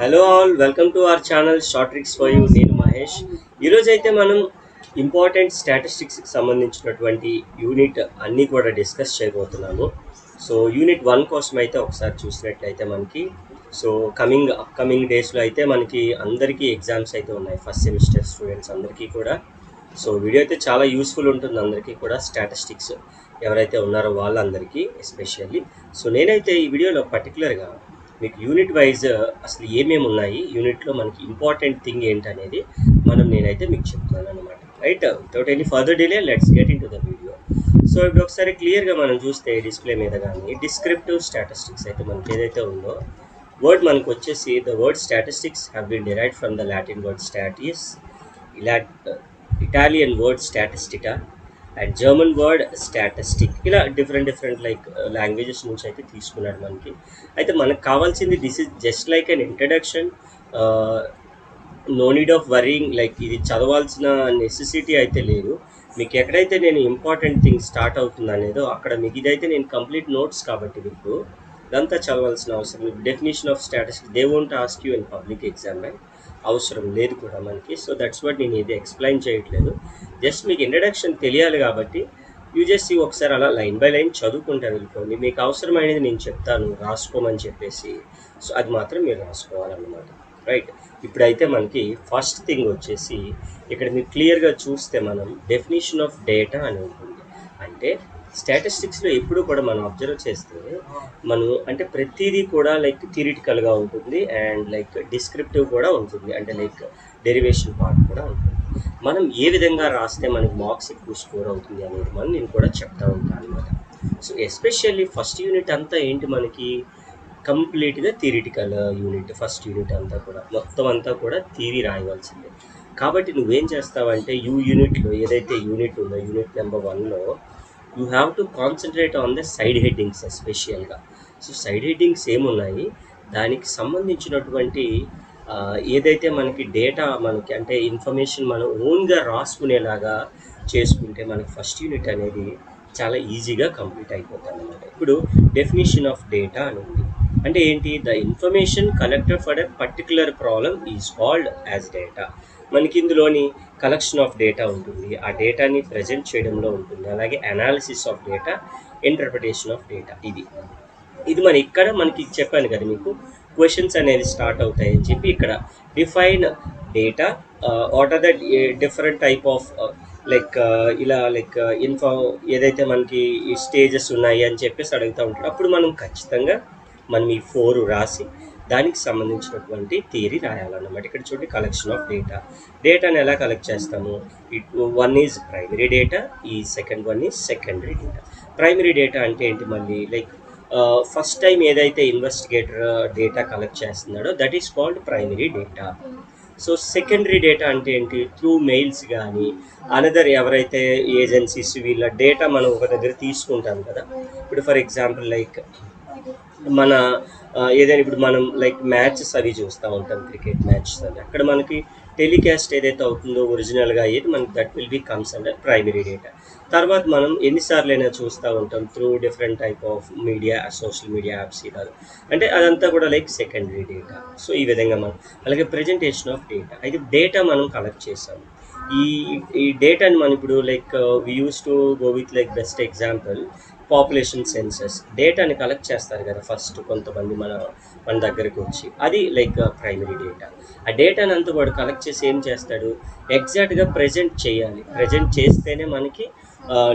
Hello all, welcome to our channel short tricks for you. నేను మహేష్. ఈరోజు అయితే మనం ఇంపార్టెంట్ స్టాటిస్టిక్స్కి సంబంధించినటువంటి యూనిట్ అన్నీ కూడా డిస్కస్ చేయబోతున్నాము. సో యూనిట్ 1 కోసం అయితే ఒకసారి చూసినట్లయితే మనకి అప్కమింగ్ డేస్లో అయితే మనకి అందరికీ ఎగ్జామ్స్ అయితే ఉన్నాయి, ఫస్ట్ సెమిస్టర్ స్టూడెంట్స్ అందరికీ కూడా. సో వీడియో అయితే చాలా యూస్ఫుల్ ఉంటుంది అందరికీ కూడా, స్టాటిస్టిక్స్ ఎవరైతే ఉన్నారో వాళ్ళందరికీ ఎస్పెషల్లీ. సో నేనైతే ఈ వీడియోలో పర్టికులర్గా మీకు యూనిట్ వైజ్ అసలు ఏమేమి ఉన్నాయి, యూనిట్లో మనకి ఇంపార్టెంట్ థింగ్ ఏంటనేది నేనైతే మీకు చెప్తాను అనమాట. Right, without any further delay let's get in to the video. So ఇప్పుడు ఒకసారి క్లియర్గా మనం చూస్తే డిస్ప్లే మీద కానీ డిస్క్రిప్టివ్ స్టాటిస్టిక్స్ అయితే మనకి ఏదైతే ఉందో వర్డ్ మనకు వచ్చేసి the word statistics have been derived from the Latin word status, Italian word statistica and German word statistic. ఇలా డిఫరెంట్ లైక్ లాంగ్వేజెస్ నుంచి అయితే తీసుకున్నాడు మనకి. అయితే మనకు కావాల్సింది this is just like an introduction, no need of worrying, like ఇది చదవాల్సిన నెసెసిటీ అయితే లేదు. మీకు ఎక్కడైతే నేను ఇంపార్టెంట్ థింగ్ స్టార్ట్ అవుతుంది అనేదో అక్కడ మీకు ఇదైతే నేను కంప్లీట్ నోట్స్ కాబట్టి మీకు ఇదంతా చదవాల్సిన అవసరం లేదు. Definition of statistics they won't ask you in public exam, right? అవసరం లేదు కూడా మనకి. సో దట్స్ వాట్ నేను ఇది ఎక్స్ప్లెయిన్ చేయట్లేదు, జస్ట్ మీకు ఇంట్రడక్షన్ తెలియాలి కాబట్టి యూ జస్ట్ ఒకసారి అలా లైన్ బై లైన్ చదువుకుంటా వెళ్ళిపోండి. మీకు అవసరమైనది నేను చెప్తాను రాసుకోమని చెప్పేసి, సో అది మాత్రం మీరు రాసుకోవాలన్నమాట, రైట్? ఇప్పుడైతే మనకి ఫస్ట్ థింగ్ వచ్చేసి ఇక్కడ మీరు క్లియర్గా చూస్తే మనం డెఫినేషన్ ఆఫ్ డేటా అని ఉంటుంది. అంటే స్టాటిస్టిక్స్లో ఎప్పుడు కూడా మనం అబ్జర్వ్ చేస్తే అంటే ప్రతిదీ కూడా లైక్ థియరిటికల్గా ఉంటుంది అండ్ లైక్ డిస్క్రిప్టివ్ కూడా ఉంటుంది, అంటే లైక్ డెరివేషన్ పార్ట్ కూడా ఉంటుంది. మనం ఏ విధంగా రాస్తే మనకి మార్క్స్ ఎక్కువ స్కోర్ అవుతుంది అనేది నేను కూడా చెప్తా ఉంటాను అనమాట. సో ఎస్పెషల్లీ ఫస్ట్ యూనిట్ అంతా ఏంటి మనకి కంప్లీట్గా థియరిటికల్ యూనిట్. ఫస్ట్ యూనిట్ అంతా కూడా మొత్తం అంతా కూడా థియరీ రాయవలసిందే. కాబట్టి నువ్వేం చేస్తావంటే యూనిట్లో ఏదైతే యూనిట్ ఉందో యూనిట్ నెంబర్ 1లో you have to concentrate on the side headings ఎస్పెషల్గా. సో సైడ్ హెడ్డింగ్స్ ఏమున్నాయి, దానికి సంబంధించినటువంటి ఏదైతే మనకి డేటా మనకి అంటే ఇన్ఫర్మేషన్ మనం ఓన్గా రాసుకునేలాగా చేసుకుంటే మనకి ఫస్ట్ యూనిట్ అనేది చాలా ఈజీగా కంప్లీట్ అయిపోతుంది అనమాట. ఇప్పుడు డెఫినేషన్ ఆఫ్ డేటా అని ఉంది. అంటే ఏంటి? The information collected for a particular problem is called as data. మనకి ఇందులోని కలెక్షన్ ఆఫ్ డేటా ఉంటుంది, ఆ డేటాని ప్రజెంట్ చేయడంలో ఉంటుంది, అలాగే analysis of data, interpretation of data. ఇది ఇక్కడ మనకి చెప్పాను కదా మీకు క్వశ్చన్స్ అనేది స్టార్ట్ అవుతాయని చెప్పి. ఇక్కడ define data, what are the different type of ఇలా ఏదైతే మనకి ఈ స్టేజెస్ ఉన్నాయి అని చెప్పేసి అడుగుతూ ఉంటాడు. అప్పుడు మనం ఖచ్చితంగా ఈ 4 రాసి దానికి సంబంధించినటువంటి థియరీ రాయాలన్నమాట. ఇక్కడ చూడండి, కలెక్షన్ ఆఫ్ డేటాని ఎలా కలెక్ట్ చేస్తాము? 1 ఈజ్ ప్రైమరీ డేటా, ఈ second 1 is secondary data. Primary data అంటే ఏంటి? మళ్ళీ లైక్ ఫస్ట్ టైం ఏదైతే ఇన్వెస్టిగేటర్ డేటా కలెక్ట్ చేస్తున్నాడో that is called primary data. So secondary data అంటే ఏంటి? త్రూ మెయిల్స్ కానీ అనదర్ ఎవరైతే ఏజెన్సీస్ వీళ్ళ డేటా మనం ఒక దగ్గర తీసుకుంటాం కదా. ఇప్పుడు ఫర్ ఎగ్జాంపుల్ లైక్ ఏదైనా ఇప్పుడు మనం లైక్ మ్యాచెస్ అవి చూస్తూ ఉంటాం, క్రికెట్ మ్యాచెస్ అని. అక్కడ మనకి టెలికాస్ట్ ఏదైతే అవుతుందో ఒరిజినల్గా అయ్యేది మనకి that will be comes under primary data. తర్వాత మనం ఎన్నిసార్లైనా చూస్తూ ఉంటాం through different type of media, social media apps, ఇలా అంటే అదంతా కూడా లైక్ సెకండరీ డేటా. సో ఈ విధంగా అలాగే ప్రజెంటేషన్ ఆఫ్ డేటా. అయితే డేటా మనం కలెక్ట్ చేసాము. ఈ డేటాని మనం ఇప్పుడు like we use to go with like best example population census. డేటాని కలెక్ట్ చేస్తారు కదా ఫస్ట్ కొంతమంది మన దగ్గరకు వచ్చి, అది లైక్ ప్రైమరీ డేటా. ఆ డేటాని అంతా వాడు కలెక్ట్ చేసి ఏం చేస్తాడు? ఎగ్జాక్ట్గా ప్రజెంట్ చేయాలి. ప్రజెంట్ చేస్తేనే మనకి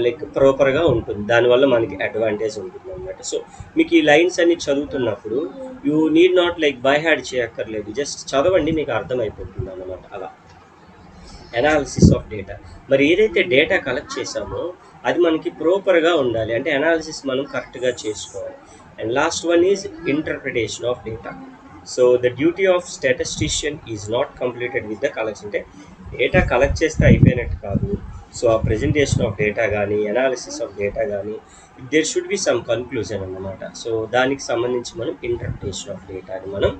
లైక్ ప్రాపర్గా ఉంటుంది, దానివల్ల మనకి అడ్వాంటేజ్ ఉంటుంది అన్నమాట. సో మీకు ఈ లైన్స్ అన్ని చదువుతున్నప్పుడు you need not like by heart చేయక్కర్లేదు, జస్ట్ చదవండి, మీకు అర్థమైపోతుంది అన్నమాట. అలా అనాలిసిస్ ఆఫ్ డేటా. మరి ఏదైతే డేటా కలెక్ట్ చేసామో అది మనకి ప్రాపర్గా ఉండాలి, అంటే అనాలిసిస్ మనం కరెక్ట్గా చేసుకోవాలి. And last 1 is interpretation of data. So the duty of statistician is not completed with the collection. అంటే డేటా కలెక్ట్ చేస్తే అయిపోయినట్టు కాదు. సో ఆ ప్రజెంటేషన్ ఆఫ్ డేటా కానీ అనాలిసిస్ ఆఫ్ డేటా కానీ there should be some conclusion అన్నమాట. So దానికి సంబంధించి మనం ఇంటర్ప్రిటేషన్ ఆఫ్ డేటా అని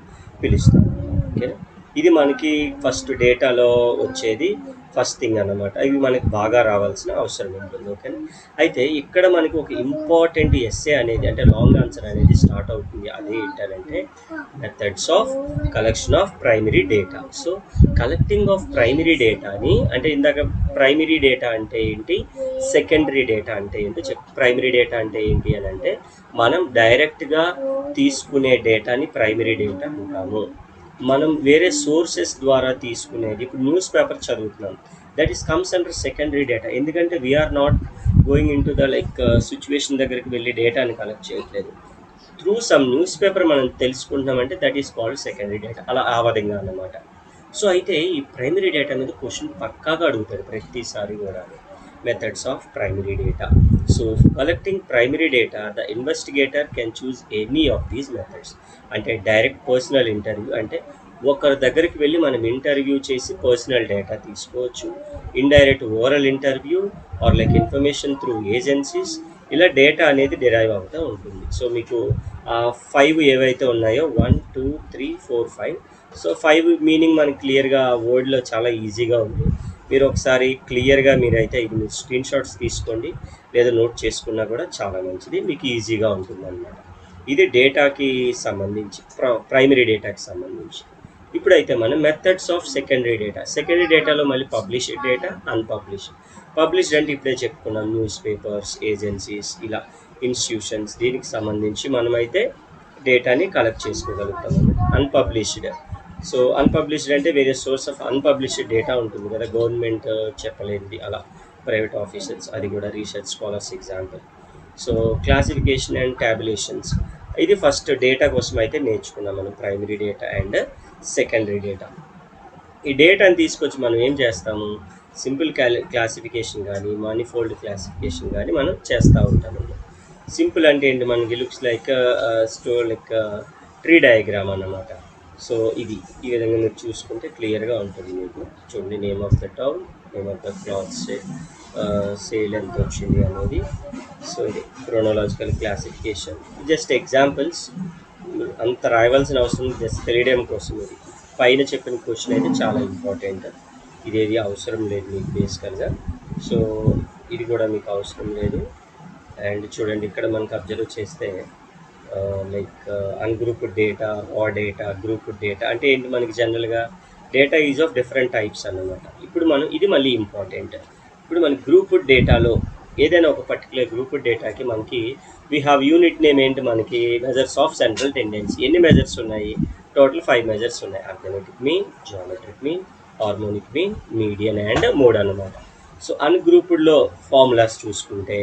పిలుస్తాం. ఓకేనా? ఇది మనకి ఫస్ట్ డేటాలో వచ్చేది. ఫస్ట్ థింగ్ అన్నమాట. ఇవి మనకి బాగా రావాల్సిన అవసరం ఉంటుంది. ఓకేనా. అయితే ఇక్కడ మనకి ఒక ఇంపార్టెంట్ ఎస్సే అనేది అంటే లాంగ్ ఆన్సర్ అనేది స్టార్ట్ అవుతుంది. అదే ఏంటంటే methods of collection of primary data. So collecting of primary డేటాని అంటే ఇందాక ప్రైమరీ డేటా అంటే ఏంటి, సెకండరీ డేటా అంటే ఏంటి ప్రైమరీ డేటా అంటే ఏంటి అని అంటే మనం డైరెక్ట్గా తీసుకునే డేటాని ప్రైమరీ డేటా అంటాము. మనం వేరే సోర్సెస్ ద్వారా తీసుకునేది, ఇప్పుడు న్యూస్ పేపర్ చదువుతున్నాం, that is comes under secondary data. ఎందుకంటే we are not going into the like situation దగ్గరికి వెళ్ళి డేటాని కలెక్ట్ చేయట్లేదు. త్రూ సమ్ న్యూస్ పేపర్ మనం తెలుసుకుంటున్నామంటే that is called secondary data. అలా ఆ విధంగా అన్నమాట. సో అయితే ఈ ప్రైమరీ డేటా మీద క్వశ్చన్ పక్కాగా అడుగుతాడు ప్రతిసారి కూడా. Methods of primary data. So collecting primary data the investigator can choose any of these methods. అంటే డైరెక్ట్ పర్సనల్ ఇంటర్వ్యూ, అంటే ఒకరి దగ్గరికి వెళ్ళి మనం ఇంటర్వ్యూ చేసి పర్సనల్ డేటా తీసుకోవచ్చు. Indirect oral interview or like information through agencies. ఇలా డేటా అనేది డిరైవ్ అవుతూ ఉంటుంది. సో మీకు 5 ఏవైతే ఉన్నాయో 1 2 3 4 5. సో 5 మీనింగ్ మనకి క్లియర్గా వర్డ్లో చాలా ఈజీగా ఉంది. మీరు ఒకసారి క్లియర్గా మీరైతే ఇది మీరు స్క్రీన్ షాట్స్ తీసుకోండి, లేదా నోట్ చేసుకున్నా కూడా చాలా మంచిది, మీకు ఈజీగా ఉంటుంది అన్నమాట. ఇది డేటాకి సంబంధించి ప్రైమరీ డేటాకి సంబంధించి. ఇప్పుడైతే మనం methods of secondary data. Secondary డేటాలో మళ్ళీ పబ్లిష్డ్ డేటా, అన్పబ్లిష్డ్. పబ్లిష్డ్ అంటే ఇప్పుడే చెప్పుకున్నాం, న్యూస్ పేపర్స్, ఏజెన్సీస్, ఇలా ఇన్స్టిట్యూషన్స్, దీనికి సంబంధించి మనమైతే డేటాని కలెక్ట్ చేసుకోగలుగుతాం. అన్పబ్లిష్డ్, సో అన్పబ్లిష్డ్ అంటే వేరే సోర్స్ ఆఫ్ అన్పబ్లిష్డ్ డేటా ఉంటుంది కదా, గవర్నమెంట్ చెప్పలేనిది, అలా ప్రైవేట్ ఆఫీసర్స్, అది కూడా research scholars example. So classification and tabulations, ఇది ఫస్ట్ డేటా కోసం అయితే నేర్చుకున్నాం మనం, primary data and secondary data. ఈ డేటాని తీసుకొచ్చి మనం ఏం చేస్తాము, సింపుల్ క్లాసిఫికేషన్ కానీ మానిఫోల్డ్ క్లాసిఫికేషన్ కానీ మనం చేస్తూ ఉంటాము. సింపుల్ అంటే ఏంటి, మనకి లుక్స్ లైక్ ట్రీ డయాగ్రామ్ అన్నమాట. సో ఇది ఈ విధంగా మీరు చూసుకుంటే క్లియర్గా ఉంటుంది మీకు. చూడండి, name of the town, name of the cloth sale ఎంత వచ్చింది అనేది. సో ఇది క్రోనలాజికల్ క్లాసిఫికేషన్. జస్ట్ ఎగ్జాంపుల్స్, అంత రాయవలసిన అవసరం, జస్ట్ తెలియడం కోసం. ఇది పైన చెప్పిన క్వశ్చన్ అయితే చాలా ఇంపార్టెంట్. ఇదేది అవసరం లేదు మీకు బేసికల్గా. సో ఇది కూడా మీకు అవసరం లేదు. అండ్ చూడండి, ఇక్కడ మనకు అబ్జర్వ్ చేస్తే లైక్ అన్గ్రూప్డ్ డేటా, రా డేటా, గ్రూప్డ్ డేటా అంటే ఏంటి, మనకి జనరల్గా data is of different types అన్నమాట. ఇప్పుడు మనం ఇది మళ్ళీ ఇంపార్టెంట్. ఇప్పుడు మన గ్రూప్డ్ డేటాలో ఏదైనా ఒక పర్టికులర్ గ్రూప్డ్ డేటాకి మనకి వీ హ్యావ్ యూనిట్ నేమ్ ఏంటి, మనకి మెజర్స్ ఆఫ్ సెంట్రల్ టెండెన్సీ. ఎన్ని మెజర్స్ ఉన్నాయి, టోటల్ 5 మెజర్స్ ఉన్నాయి. Arithmetic mean, geometric mean, harmonic mean, median and mode అన్నమాట. సో అన్గ్రూప్డ్లో ఫార్ములాస్ చూసుకుంటే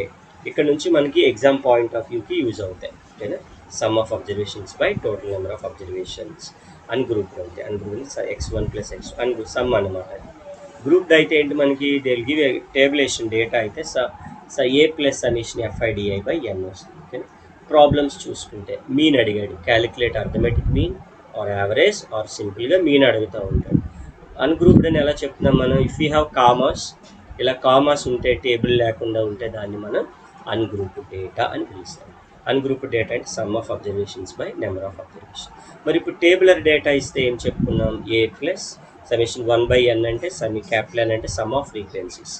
ఇక్కడ నుంచి మనకి ఎగ్జామ్ పాయింట్ ఆఫ్ వ్యూకి యూజ్ అవుతాయి. ఓకేనా, sum of observations by total number of observations. Ungrouped అంటే ungrouped x1 + x2 ungroup sum అన్నమాట. గ్రూప్డ్ అయితే ఏంటి, మనకి they will give tabulation data అయితే a ప్లస్ సమ్మేషన్ FIDI/n వస్తుంది. ఓకేనా. ప్రాబ్లమ్స్ చూసుకుంటే మీన్ అడిగాడు, calculate arithmetic mean or average or సింపుల్గా మీన్ అడుగుతూ ఉంటాడు. అన్గ్రూప్డ్ అని ఎలా చెప్తున్నాం మనం, ఇఫ్ యూ హ్యావ్ కామర్స్, ఇలా కామర్స్ ఉంటే టేబుల్ లేకుండా ఉంటే దాన్ని మనం అన్గ్రూప్డ్ డేటా అని పిలుస్తాం. అన్గ్రూప్డ్ డేటా అంటే sum of observations by number of observation. మరి ఇప్పుడు టేబులర్ డేటా ఇస్తే ఏం చెప్పుకున్నాం, a ప్లస్ సమ్మేషన్ 1/n అంటే క్యాపిటల్ N అంటే సమ్ ఆఫ్ ఫ్రీక్వెన్సీస్,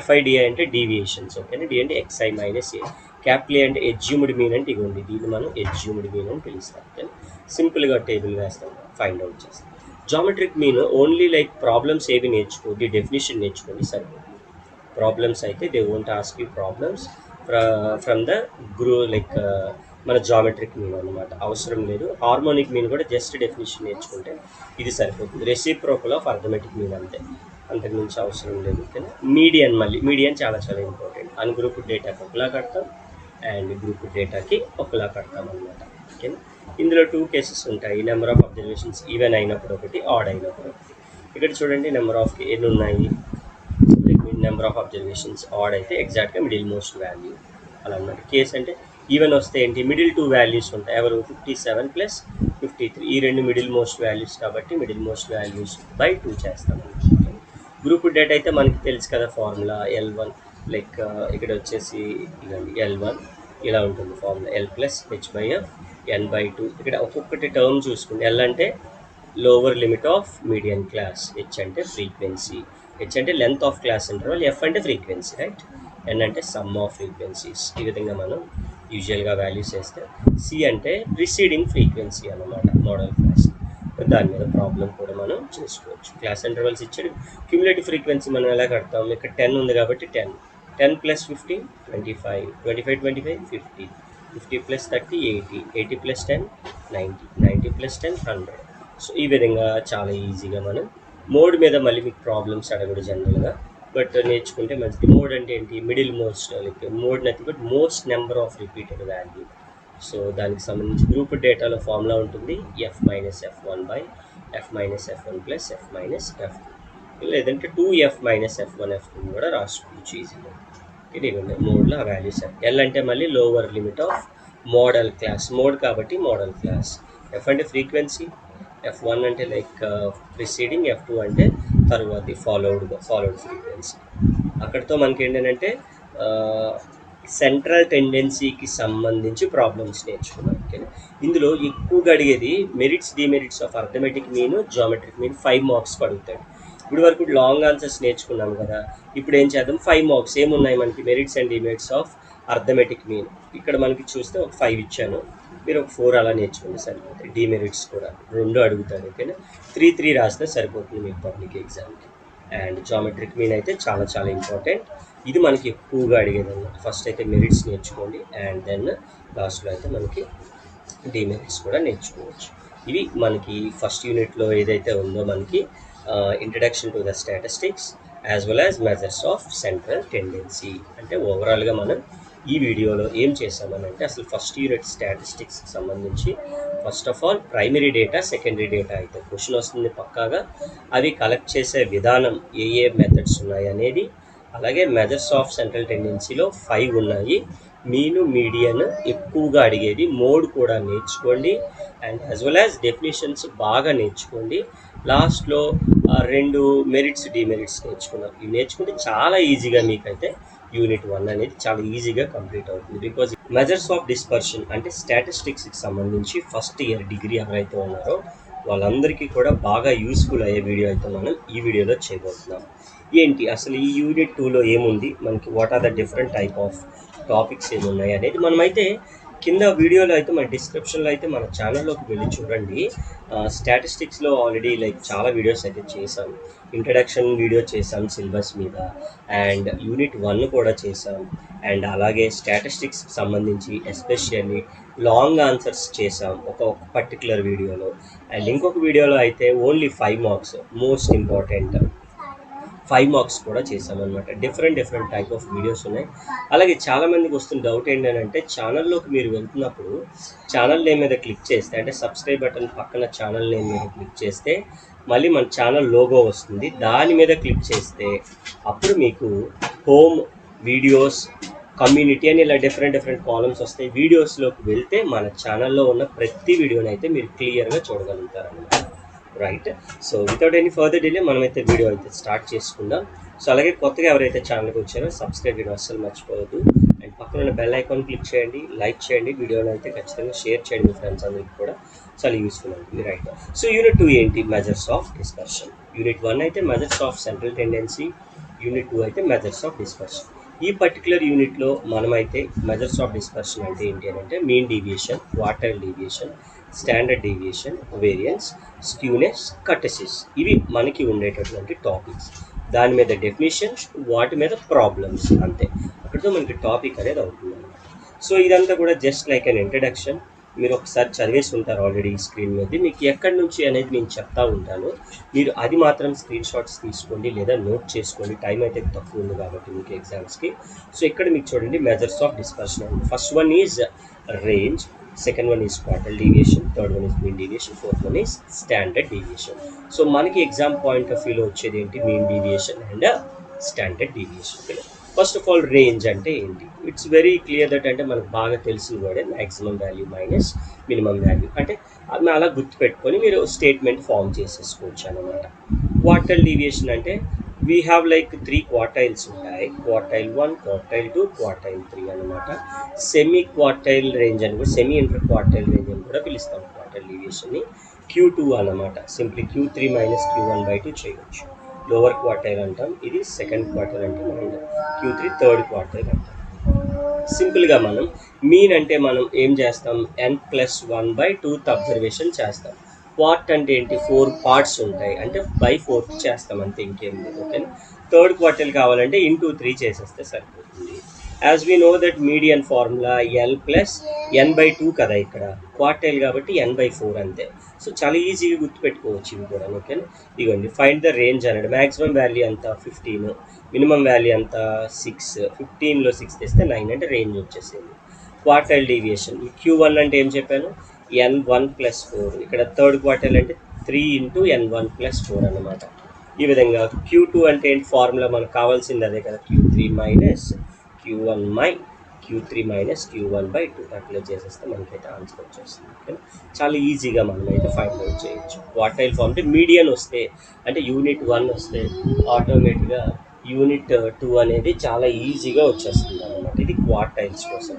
FIDI అంటే డీవియేషన్స్. ఓకేనా, D అంటే xi - a, క్యాపిటల్ A అంటే ఎజ్యూమ్డ్ మీన్ అంటే ఇవ్వండి, దీన్ని మనం ఎజ్యూమ్డ్ మీన్ అని పిలుస్తాం. ఓకే, సింపుల్గా టేబుల్ వేస్తాం, ఫైండ్ అవుట్ చేస్తాం. Geometric mean only like problems ఏవి నేర్చుకోండి, డెఫినేషన్ నేర్చుకోండి సరిపోతుంది. ప్రాబ్లమ్స్ అయితే they won't ask you problems from the like మన జామెట్రిక్ మీన్ అనమాట, అవసరం లేదు. హార్మోనిక్ మీన్ కూడా జస్ట్ డెఫినేషన్ నేర్చుకుంటే ఇది సరిపోతుంది. రెసిప్రోకల్ ఆఫ్ అర్థమెటిక్ మీన్ అంతే, అంతకు మించి అవసరం లేదు. ఓకేనా. మీడియన్, మళ్ళీ మీడియన్ చాలా చాలా ఇంపార్టెంట్. అన్గ్రూప్డ్ డేటాకి ఒకలా కడతాం అండ్ గ్రూప్డ్ డేటాకి ఒకలా కడతాం అనమాట. ఓకేనా. ఇందులో 2 కేసెస్ ఉంటాయి, నెంబర్ ఆఫ్ అబ్జర్వేషన్స్ ఈవెన్ అయినప్పుడు ఒకటి, ఆడ్ అయినప్పుడు ఒకటి. ఇక్కడ చూడండి, నెంబర్ ఆఫ్ ఎన్ని ఉన్నాయి, నెంబర్ ఆఫ్ అబ్జర్వేషన్స్ ఆడ్ అయితే ఎగ్జాక్ట్గా మిడిల్ మోస్ట్ వాల్యూ అలా అన్నమాట. కేస్ అంటే ఈవెన్ వస్తే ఏంటి, మిడిల్ 2 వాల్యూస్ ఉంటాయి. ఎవరు, 57 + 53, ఈ 2 మిడిల్ మోస్ట్ వాల్యూస్ కాబట్టి మిడిల్ మోస్ట్ వాల్యూస్ బై 2 చేస్తాం. గ్రూప్ డేటా అయితే మనకి తెలుసు కదా ఫార్ములా, L1 లైక్ ఇక్కడ వచ్చేసి ఇదండి L1 ఇలా ఉంటుంది ఫార్ములా, L + h/f n/2. ఇక్కడ ఒక్కొక్కటి టర్మ్ చూసుకుంటే, L అంటే lower limit of median class, H అంటే ఫ్రీక్వెన్సీ, హెచ్ అంటే length of class interval, F అంటే ఫ్రీక్వెన్సీ, రైట్? ఎన్ అంటే సమ్ ఆఫ్ ఫ్రీక్వెన్సీస్. ఈ విధంగా మనం యూజువల్గా వాల్యూస్ వేస్తే సి అంటే ప్రిసీడింగ్ ఫ్రీక్వెన్సీ అన్నమాట మోడల్ క్లాస్. దాని మీద ప్రాబ్లం కూడా మనం చేసుకోవచ్చు. క్లాస్ ఇంటర్వల్స్ ఇచ్చాడు. క్యూములేటివ్ ఫ్రీక్వెన్సీ మనం ఎలా కడతాం? ఇక్కడ 10 ఉంది కాబట్టి 10 plus 15 25, 25 50, 50 plus 30 80, 80 plus 10 90, 90 plus 10 100. So ఈ విధంగా చాలా ఈజీగా మనం మోడ్ మీద మళ్ళీ మీకు ప్రాబ్లమ్స్ అడగడు జనరల్గా, బట్ నేర్చుకుంటే మంచిది. మోడ్ అంటే ఏంటి? Middle most, like mode nothing but most number of repeated value. So దానికి సంబంధించి గ్రూప్ డేటాలో ఫార్ములా ఉంటుంది, F minus F1 by F minus F1 plus F minus F2, లేదంటే 2f మైనస్ ఎఫ్1 ఎఫ్2 కూడా రాసుకోవచ్చు ఈజీగా. ఇది మోడ్లో ఆ వాల్యూస్. ఎల్ అంటే మళ్ళీ lower limit of modal class, mode కాబట్టి మోడల్ క్లాస్. ఎఫ్ అంటే ఫ్రీక్వెన్సీ, ఎఫ్1 అంటే లైక్ ప్రిసీడింగ్, ఎఫ్2 అంటే తరువాతి ఫాలోడ్ ఫ్రీక్వెన్సీ. అక్కడితో మనకి ఏంటంటే సెంట్రల్ టెండెన్సీకి సంబంధించి ప్రాబ్లమ్స్ నేర్చుకున్నాం. ఓకేనా? ఇందులో ఎక్కువగా అడిగేది merits demerits of arithmetic mean, geometric mean 5 మార్క్స్కి అడుగుతాడు. ఇప్పుడు వరకు లాంగ్ ఆన్సర్స్ నేర్చుకున్నాం కదా, ఇప్పుడు ఏం చేద్దాం? 5 మార్క్స్ ఏమున్నాయి మనకి? Merits and demerits of arithmetic mean. ఇక్కడ మనకి చూస్తే ఒక 5 ఇచ్చాను, మీరు ఒక 4 అలా నేర్చుకోండి సరిపోతాయి. డిమెరిట్స్ కూడా 2 అడుగుతాడు. ఓకేనా? 3 రాస్తే సరిపోతుంది మీకు పబ్లిక్ ఎగ్జామ్కి. అండ్ జామెట్రిక్ మీన్ అయితే చాలా చాలా ఇంపార్టెంట్. ఇది మనకి ఎక్కువగా అడిగేది అన్నమాట. ఫస్ట్ అయితే మెరిట్స్ నేర్చుకోండి, అండ్ దెన్ లాస్ట్లో అయితే మనకి డిమెరిట్స్ కూడా నేర్చుకోవచ్చు. ఇవి మనకి ఫస్ట్ యూనిట్లో ఏదైతే ఉందో మనకి introduction to the statistics as well as measures of central tendency. అంటే ఓవరాల్గా మనం ఈ వీడియోలో ఏం చేసామనంటే అసలు ఫస్ట్ యూనిట్ స్టాటిస్టిక్స్కి సంబంధించి first of all primary data, secondary data అయితే క్వశ్చన్ వస్తుంది పక్కాగా. అవి కలెక్ట్ చేసే విధానం, ఏ మెథడ్స్ ఉన్నాయి అనేది, అలాగే మెజర్స్ ఆఫ్ సెంట్రల్ టెండెన్సీలో 5 ఉన్నాయి. మీను, మీడియన్ ఎక్కువగా అడిగేది. మోడ్ కూడా నేర్చుకోండి, and as well as definitions బాగా నేర్చుకోండి. లాస్ట్లో 2 మెరిట్స్ డిమెరిట్స్ నేర్చుకున్నాం. ఇవి నేర్చుకుంటే చాలా ఈజీగా మీకైతే యూనిట్ 1 అనేది చాలా ఈజీగా కంప్లీట్ అవుతుంది. బికాజ్ మెజర్స్ ఆఫ్ డిస్పర్షన్ అంటే స్టాటిస్టిక్స్కి సంబంధించి ఫస్ట్ ఇయర్ డిగ్రీ ఎవరైతే ఉన్నారో వాళ్ళందరికీ కూడా బాగా యూస్ఫుల్ అయ్యే వీడియో అయితే మనం ఈ వీడియోలో చేయబోతున్నాం. ఏంటి అసలు ఈ యూనిట్ 2లో ఏముంది మనకి, what are the different type of topics ఏమున్నాయి అనేది మనమైతే కింద వీడియోలో అయితే మన డిస్క్రిప్షన్లో అయితే మన ఛానల్లోకి వెళ్ళి చూడండి. స్టాటిస్టిక్స్లో ఆల్రెడీ లైక్ చాలా వీడియోస్ అయితే చేసాం. ఇంట్రడక్షన్ వీడియో చేసాం సిలబస్ మీద, అండ్ యూనిట్ 1 కూడా చేసాం, అండ్ అలాగే స్టాటిస్టిక్స్కి సంబంధించి ఎస్పెషల్లీ లాంగ్ ఆన్సర్స్ చేసాం ఒక పర్టికులర్ వీడియోలో. అండ్ ఇంకొక వీడియోలో అయితే only 5 marks, most important 5 marks కూడా చేసామన్నమాట. డిఫరెంట్ టైప్ ఆఫ్ వీడియోస్ ఉన్నాయి. అలాగే చాలామందికి వస్తున్న డౌట్ ఏంటంటే ఛానల్లోకి మీరు వెళ్తున్నప్పుడు ఛానల్ నేమ్ మీద క్లిక్ చేస్తే, అంటే సబ్స్క్రైబ్ బటన్ పక్కన ఛానల్ నేమ్ మీద క్లిక్ చేస్తే మళ్ళీ మన ఛానల్ లోగో వస్తుంది. దాని మీద క్లిక్ చేస్తే అప్పుడు మీకు హోమ్, వీడియోస్, కమ్యూనిటీ అని ఇలా డిఫరెంట్ కాలమ్స్ వస్తాయి. వీడియోస్లోకి వెళ్తే మన ఛానల్లో ఉన్న ప్రతి వీడియోని అయితే మీరు క్లియర్గా చూడగలుగుతారు అన్నమాట. Right? So without any further delay మనమైతే వీడియో అయితే స్టార్ట్ చేసుకుందాం. సో అలాగే కొత్తగా ఎవరైతే ఛానల్కి వచ్చారో సబ్స్క్రైబ్ చేయడం అస్సలు మర్చిపోవద్దు, అండ్ పక్కన ఉన్న బెల్ ఐకాన్ క్లిక్ చేయండి, లైక్ చేయండి, వీడియోని అయితే ఖచ్చితంగా షేర్ చేయండి మీ ఫ్రెండ్స్ అందరికీ కూడా, చాలా యూస్ఫుల్ అవుతుంది. రైట్? సో యూనిట్ 2 ఏంటి? Measures of dispersion. యూనిట్ 1 అయితే measures of central tendency, unit 2 అయితే మెజర్స్ ఆఫ్ డిస్పర్షన్. ఈ పర్టికులర్ యూనిట్లో మనమైతే మెజర్స్ ఆఫ్ డిస్పర్షన్ అంటే ఏంటి అని అంటే mean deviation, quartile deviation, standard deviation, variance, skewness, kurtosis, ఇవి మనకి ఉండేటటువంటి టాపిక్స్. దాని మీద డెఫినేషన్స్, వాటి మీద ప్రాబ్లమ్స్, అంతే. అక్కడితో మనకి టాపిక్ అనేది అవుతుంది అన్నమాట. సో ఇదంతా కూడా జస్ట్ లైక్ అన్ ఇంట్రడక్షన్. మీరు ఒకసారి చదివేసి ఉంటారు ఆల్రెడీ స్క్రీన్ మీద. మీకు ఎక్కడి నుంచి అనేది నేను చెప్తా ఉంటాను, మీరు అది మాత్రం స్క్రీన్ షాట్స్ తీసుకోండి లేదా నోట్ చేసుకోండి. టైం అయితే తక్కువ ఉంది కాబట్టి మీకు ఎగ్జామ్స్కి. సో ఇక్కడ మీకు చూడండి measures of dispersion. First one is range, second one is quartile deviation, third one is mean deviation, fourth one is standard deviation. So మనకి ఎగ్జామ్ పాయింట్ ఆఫ్ వ్యూలో వచ్చేది ఏంటి? Mean deviation and standard deviation. First of all range అంటే ఏంటి? It's very clear that, అంటే మనకు బాగా తెలిసిన వర్డే maximum value minus minimum value. అంటే అది అలా గుర్తుపెట్టుకొని మీరు స్టేట్మెంట్ ఫామ్ చేసేసుకోవచ్చు అనమాట. క్వార్టైల్ డీవియేషన్ అంటే వీ హ్యావ్ లైక్ 3 క్వార్టైల్స్ ఉంటాయి. క్వార్టైల్ 1, క్వార్టైల్ 2, క్వార్టైల్ 3 అనమాట. సెమీ క్వార్టైల్ రేంజ్ అని కూడా, సెమీ ఇంటర్ క్వార్టైల్ రేంజ్ అని కూడా పిలుస్తాం క్వార్టైల్ డీవియేషన్ని. Q2 అనమాట. సింప్లీ Q3 మైనస్ Q1/2 చేయవచ్చు. లోవర్ క్వార్టైల్ అంటాం, ఇది సెకండ్ క్వార్టైల్ అంటాం, అండ్ Q3 థర్డ్ క్వార్టైల్ అంటాం. సింపుల్గా మనం మీన్ అంటే మనం ఏం చేస్తాం, n+1/2 అబ్జర్వేషన్ చేస్తాం. క్వార్ట్ అంటే ఏంటి, 4 పార్ట్స్ ఉంటాయి, అంటే బై 4 చేస్తాం అంతే, ఇంకేం లేదు. ఓకేనా. థర్డ్ క్వార్టైల్ కావాలంటే ఇంటూ 3 చేసేస్తే సరిపోతుంది. As we know that median formula L+n/2 కదా, ఇక్కడ క్వార్టైల్ కాబట్టి n/4 అంతే. సో చాలా ఈజీగా గుర్తుపెట్టుకోవచ్చు ఇవి కూడా. ఓకేనా. ఇదిగోండి, ఫైండ్ ద రేంజ్ అన్నాడు. మ్యాక్సిమం వాల్యూ అంత 15, మినిమం వాల్యూ అంత 6, 15లో 6 తెస్తే 9, అంటే రేంజ్ వచ్చేసింది. క్వార్టైల్ డీవియేషన్ Q1 అంటే ఏం చెప్పాను, n1+4, ఇక్కడ థర్డ్ క్వార్టైల్ అంటే 3 × n1+4 అన్నమాట. ఈ విధంగా Q2 అంటే ఏంటి, ఫార్ములా మనకు కావాల్సింది అదే కదా, Q3 - Q1 Q3 - Q1/2 అట్లా చేసేస్తే మనకైతే ఆన్సర్ వచ్చేస్తుంది. ఓకే, చాలా ఈజీగా మనం అయితే ఫైండ్ అవుట్ చేయొచ్చు. క్వార్టైల్ ఫార్మ్ అంటే మీడియన్ వస్తే, అంటే యూనిట్ 1 వస్తే ఆటోమేటిక్గా యూనిట్ 2 అనేది చాలా ఈజీగా వచ్చేస్తుంది అన్నమాట. ఇది క్వార్టైల్స్ కోసం.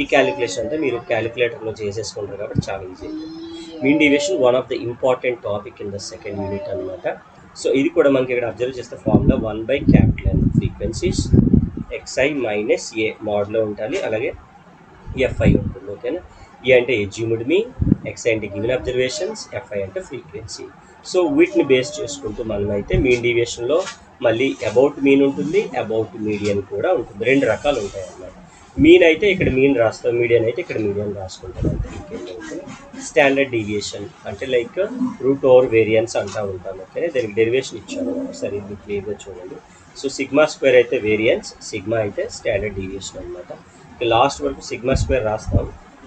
ఈ క్యాలిక్యులేషన్ అంటే మీరు క్యాలిక్యులేటర్లో చేసేసుకుంటారు కాబట్టి చాలా easy. Mean deviation one of the important topic in the second unit అనమాట. సో ఇది కూడా మనకి ఇక్కడ అబ్జర్వ్ చేస్తే formula 1/N frequencies xi - a మోడ్లో ఉండాలి, అలాగే fi ఉంటుంది. ఓకేనా. ఏ అంటే ఎజ్యూమ్డ్ మీన్, xi అంటే గివెన్ అబ్జర్వేషన్స్, fi అంటే ఫ్రీక్వెన్సీ. సో వీటిని బేస్ చేసుకుంటూ మనం అయితే మీన్ డీవియేషన్లో మళ్ళీ అబౌట్ మీన్ ఉంటుంది, అబౌట్ మీడియన్ కూడా ఉంటుంది. 2 రకాలు ఉంటాయి అన్నమాట. మీన్ అయితే ఇక్కడ మీన్ రాస్తాం, మీడియన్ అయితే ఇక్కడ మీడియన్ రాసుకుంటాం అంతే, ఇంకేం. స్టాండర్డ్ డీవియేషన్ అంటే లైక్ రూట్ ఓవర్ వేరియన్స్ అంటూ ఉంటాం. ఓకే, దానికి డెరివేషన్ ఇచ్చాను, ఒకసారి ఇది క్లియర్గా చూడండి. సో సిగ్మా స్క్వేర్ అయితే వేరియన్స్, సిగ్మా అయితే స్టాండర్డ్ డీవియేషన్ అనమాట. లాస్ట్ వరకు సిగ్మా స్క్వేర్ రాస్తాం,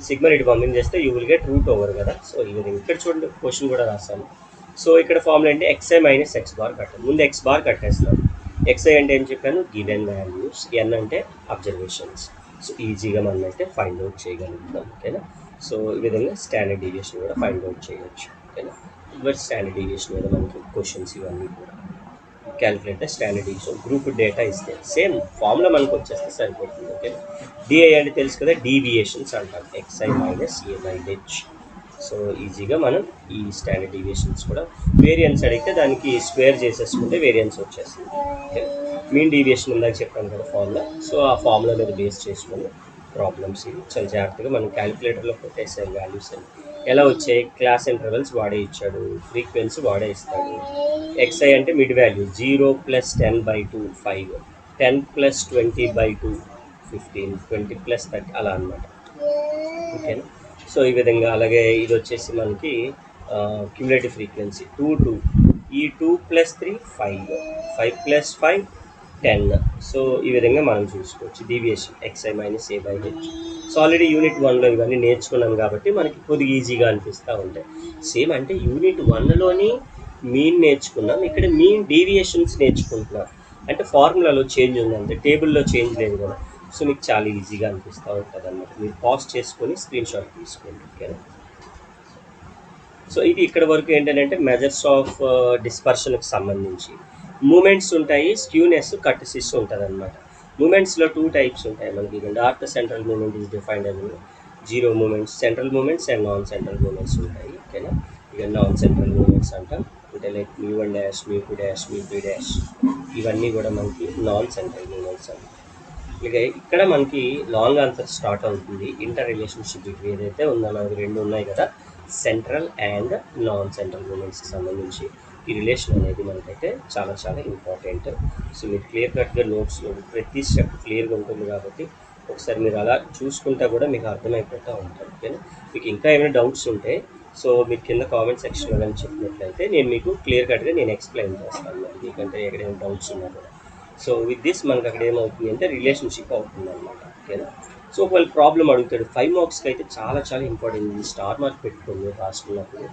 సిగ్మా ఇటు పంపించేస్తే you will get root over కదా. సో ఈ విధంగా ఇక్కడ చూడండి, క్వశ్చన్ కూడా రాస్తాము. సో ఇక్కడ ఫార్ములా అంటే xi - x బార్ కట్టాలి. ముందు x బార్ కట్టేస్తాం. xi అంటే ఏం చెప్పాను, గివెన్ వాల్యూస్, n అంటే అబ్జర్వేషన్స్. సో ఈజీగా మనం అయితే ఫైండ్ అవుట్ చేయగలుగుతాం. ఓకేనా. సో ఈ విధంగా స్టాండర్డ్ డీవియేషన్ కూడా ఫైండ్ అవుట్ చేయొచ్చు. ఓకేనా. బట్ స్టాండర్డ్ డీవియేషన్ మీద మనకి క్వశ్చన్స్ ఇవన్నీ కూడా calculate standard deviation. Group data ఇస్తే సేమ్ ఫార్ములా మనకు వచ్చేస్తే సరిపోతుంది. ఓకే. డిఐ అంటే తెలుసు కదా, డీవియేషన్స్ అంటాం, xi - a/h. సో ఈజీగా మనం ఈ స్టాండర్డ్ డీవియేషన్స్ కూడా, వేరియన్స్ అడిగితే దానికి స్క్వేర్ చేసేసుకుంటే వేరియన్స్ వచ్చేస్తుంది. ఓకే. మీన్ డీవియేషన్ ఉందాక చెప్పాను కదా ఫార్ములా. సో ఆ ఫార్ములా మీద బేస్ చేసుకుని ప్రాబ్లమ్స్ ఇవి చాలా జాగ్రత్తగా మనం క్యాలిక్యులేటర్లో పెట్టేసారు. వాల్యూస్ అని ఎలా వచ్చాయి, క్లాస్ ఇంటర్వెల్స్ వాడే ఇచ్చాడు, ఫ్రీక్వెన్సీ వాడే ఇస్తాడు. xi అంటే మిడ్ వాల్యూ 0 + 10/2 5, 10 + 20/2 15, 20 + 30 అలా అనమాట. ఓకేనా. సో ఈ విధంగా, అలాగే ఇది వచ్చేసి మనకి క్యుములేటివ్ ఫ్రీక్వెన్సీ 2 ఈ 2 + 3 5, 5 + 5 10. సో ఈ విధంగా మనం చూసుకోవచ్చు deviation xi - a/h. So already unit 1లో ఇవన్నీ నేర్చుకున్నాం కాబట్టి మనకి కొద్దిగా ఈజీగా అనిపిస్తూ ఉంటాయి. సేమ్ అంటే యూనిట్ 1లోని మీన్ నేర్చుకున్నాం, ఇక్కడ మీన్ డీవియేషన్స్ నేర్చుకుంటున్నాం. అంటే ఫార్ములాలో చేంజ్ ఉందంటే టేబుల్లో చేంజ్ లేదు కదా. సో మీకు చాలా ఈజీగా అనిపిస్తూ ఉంటుంది అన్నమాట. మీరు పాజ్ చేసుకొని స్క్రీన్ షాట్ తీసుకోండి. ఓకేనా. సో ఇది ఇక్కడ వరకు ఏంటంటే మెజర్స్ ఆఫ్ డిస్పర్షన్కి సంబంధించి మూమెంట్స్ ఉంటాయి, స్క్యూనెస్, కట్సిస్ ఉంటుంది అనమాట. మూమెంట్స్లో 2 టైప్స్ ఉంటాయి మనకి. Rth central moment is defined as zero moments, central moments and non central moments ఉంటాయి. ఓకేనా. ఇక నాన్ సెంట్రల్ మూమెంట్స్ అంటాం, అంటే లైక్ μ1 డాష్, μ2 డాష్, μ3 డాష్, ఇవన్నీ కూడా మనకి నాన్ సెంట్రల్ మూమెంట్స్ అంటాం. ఇక ఇక్కడ మనకి లాంగ్ ఆన్సర్ స్టార్ట్ అవుతుంది. ఇంటర్ రిలేషన్షిప్ బిట్వీన్ ఏదైతే ఉందో మనకి 2 ఉన్నాయి కదా, సెంట్రల్ అండ్ నాన్ సెంట్రల్ మూమెంట్స్కి సంబంధించి ఈ రిలేషన్ అనేది మనకైతే చాలా చాలా ఇంపార్టెంట్. సో మీరు క్లియర్ కట్గా నోట్స్లో ప్రతి స్టెప్ క్లియర్గా ఉంటుంది కాబట్టి ఒకసారి మీరు అలా చూసుకుంటా కూడా మీకు అర్థమైపోతూ ఉంటుంది. ఓకేనా. మీకు ఇంకా ఏమైనా డౌట్స్ ఉంటే సో మీరు కింద కామెంట్ సెక్షన్లో కానీ చెప్పినట్లయితే నేను మీకు క్లియర్ కట్గా నేను ఎక్స్ప్లెయిన్ చేస్తాను. మరి మీకంటే ఎక్కడైనా డౌట్స్ ఉన్నా కూడా. సో విత్ దిస్ మనకు అక్కడ ఏమవుతుంది అంటే రిలేషన్షిప్ అవుతుంది అనమాట. ఓకేనా. సో ఒకవేళ ప్రాబ్లం అడుగుతాడు 5 మార్క్స్కి అయితే చాలా చాలా ఇంపార్టెంట్. ఇది స్టార్ మార్క్ పెట్టుకోండి రాసుకున్నప్పుడు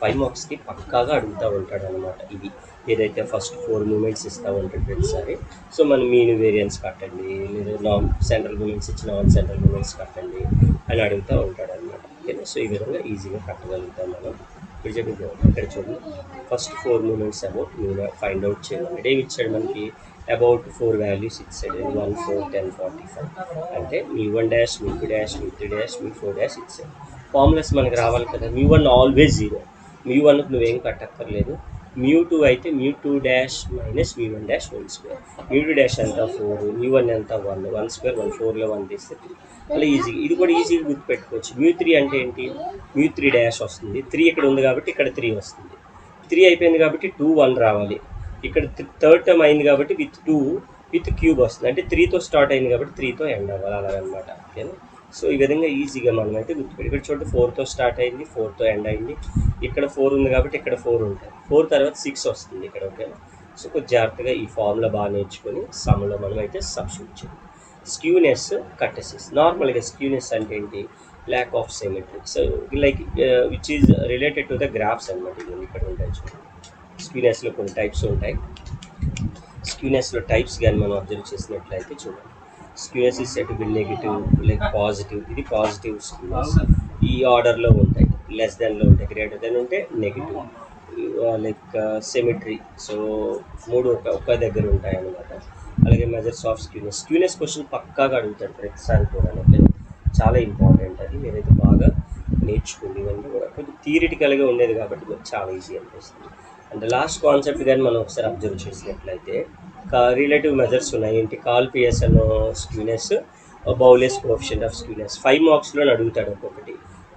5 మార్క్స్కి పక్కాగా అడుగుతూ ఉంటాడు అనమాట. ఇది ఏదైతే ఫస్ట్ 4 మూమెంట్స్ ఇస్తూ ఉంటాడు ప్రతిసారి. సో మనం మీన్ వేరియన్స్ కట్టండి, లేదా నాన్ సెంట్రల్ మూమెంట్స్ ఇచ్చి నాన్ సెంట్రల్ మూమెంట్స్ కట్టండి అని అడుగుతూ ఉంటాడు అనమాట. ఓకేనా. సో ఈ విధంగా ఈజీగా కట్టగలుగుతాం మనం. ఇప్పుడు చెప్పి ఇక్కడ చూడండి, first 4 moments about mean find out చేయాలి. ఏమి ఇచ్చాడు మనకి, అబౌట్ 4 వాల్యూస్ ఇచ్చాడు, 1 4 10 45. అంటే μ1 డాష్, μ2 డాష్, μ3 డాష్, μ4 డాష్ ఇచ్చాడు. ఫార్ములాస్ మనకి రావాలి కదా. μ1 ఆల్వేస్ 0, μ1కి నువ్వేం కట్టక్కర్లేదు, μ2 అయితే μ2 dash minus μ1 dash whole square. μ2 dash ఎంత 4, μ1 ఎంత 1, 1 స్క్వేర్ 1, 4లో 1 తీస్తే 3. అలా ఈజీ, ఇది కూడా ఈజీగా గుర్తుపెట్టుకోవచ్చు. μ3 అంటే ఏంటి, μ3 డాష్ వస్తుంది, 3 ఇక్కడ ఉంది కాబట్టి ఇక్కడ 3 వస్తుంది. 3 అయిపోయింది కాబట్టి 2 1 రావాలి. ఇక్కడ థర్డ్ టర్మ్ అయింది కాబట్టి విత్ 2 విత్ క్యూబ్ వస్తుంది, అంటే 3తో స్టార్ట్ అయింది కాబట్టి 3తో ఎండ్ అవ్వాలి అలాగనమాట. ఓకేనా. సో ఈ విధంగా ఈజీగా మనం అయితే గుర్తుపెట్టి, ఇక్కడ చూడండి 4తో స్టార్ట్ అయింది, 4తో ఎండ్ అయింది. ఇక్కడ 4 ఉంది కాబట్టి ఇక్కడ 4 ఉంటుంది, 4 తర్వాత 6 వస్తుంది ఇక్కడ. ఓకేనా. సో కొంచెం జాగ్రత్తగా ఈ ఫార్ములా బాగా నేర్చుకొని సమ్లో మనం అయితే సబ్స్టిట్యూట్ చేయాలి. స్క్యూనెస్, కర్టెసిస్. నార్మల్గా స్క్యూనెస్ అంటే ఏంటి, lack of symmetry. So like which is related to the graphs అనమాట. ఇది ఇక్కడ ఉంటాయి చూడండి. స్క్యూనెస్లో కొన్ని టైప్స్ ఉంటాయి. స్క్యూనెస్లో టైప్స్ కానీ మనం అబ్జర్వ్ చేసినట్లయితే చూడండి, skewness is set be negative, like positive. ఇది పాజిటివ్ స్క్యూనెస్. ఈ ఆర్డర్లో ఉంటాయి, లెస్ దెన్లో ఉంటాయి, గ్రేటర్ దెన్ ఉంటే నెగిటివ్, లైక్ సిమెట్రీ. సో 3 ఒక దగ్గర ఉంటాయి అన్నమాట. అలాగే measures of skewness. Skewness question పక్కాగా అడుగుతాడు ప్రతిసారి కూడా. ఓకే, చాలా ఇంపార్టెంట్ అది, మీరైతే బాగా నేర్చుకోండి. ఇవన్నీ కూడా కొంచెం థియరిటికల్గా ఉండేది కాబట్టి మీకు చాలా ఈజీ అనిపిస్తుంది. అండ్ లాస్ట్ కాన్సెప్ట్ కానీ మనం ఒకసారి అబ్జర్వ్ చేసినట్లయితే రిలేటివ్ మెజర్స్ ఉన్నాయి. ఏంటి, call Pearson skewness, Bowley's coefficient of skewness. 5 మార్క్స్లో అడుగుతాడు ఒక్కొక్కటి,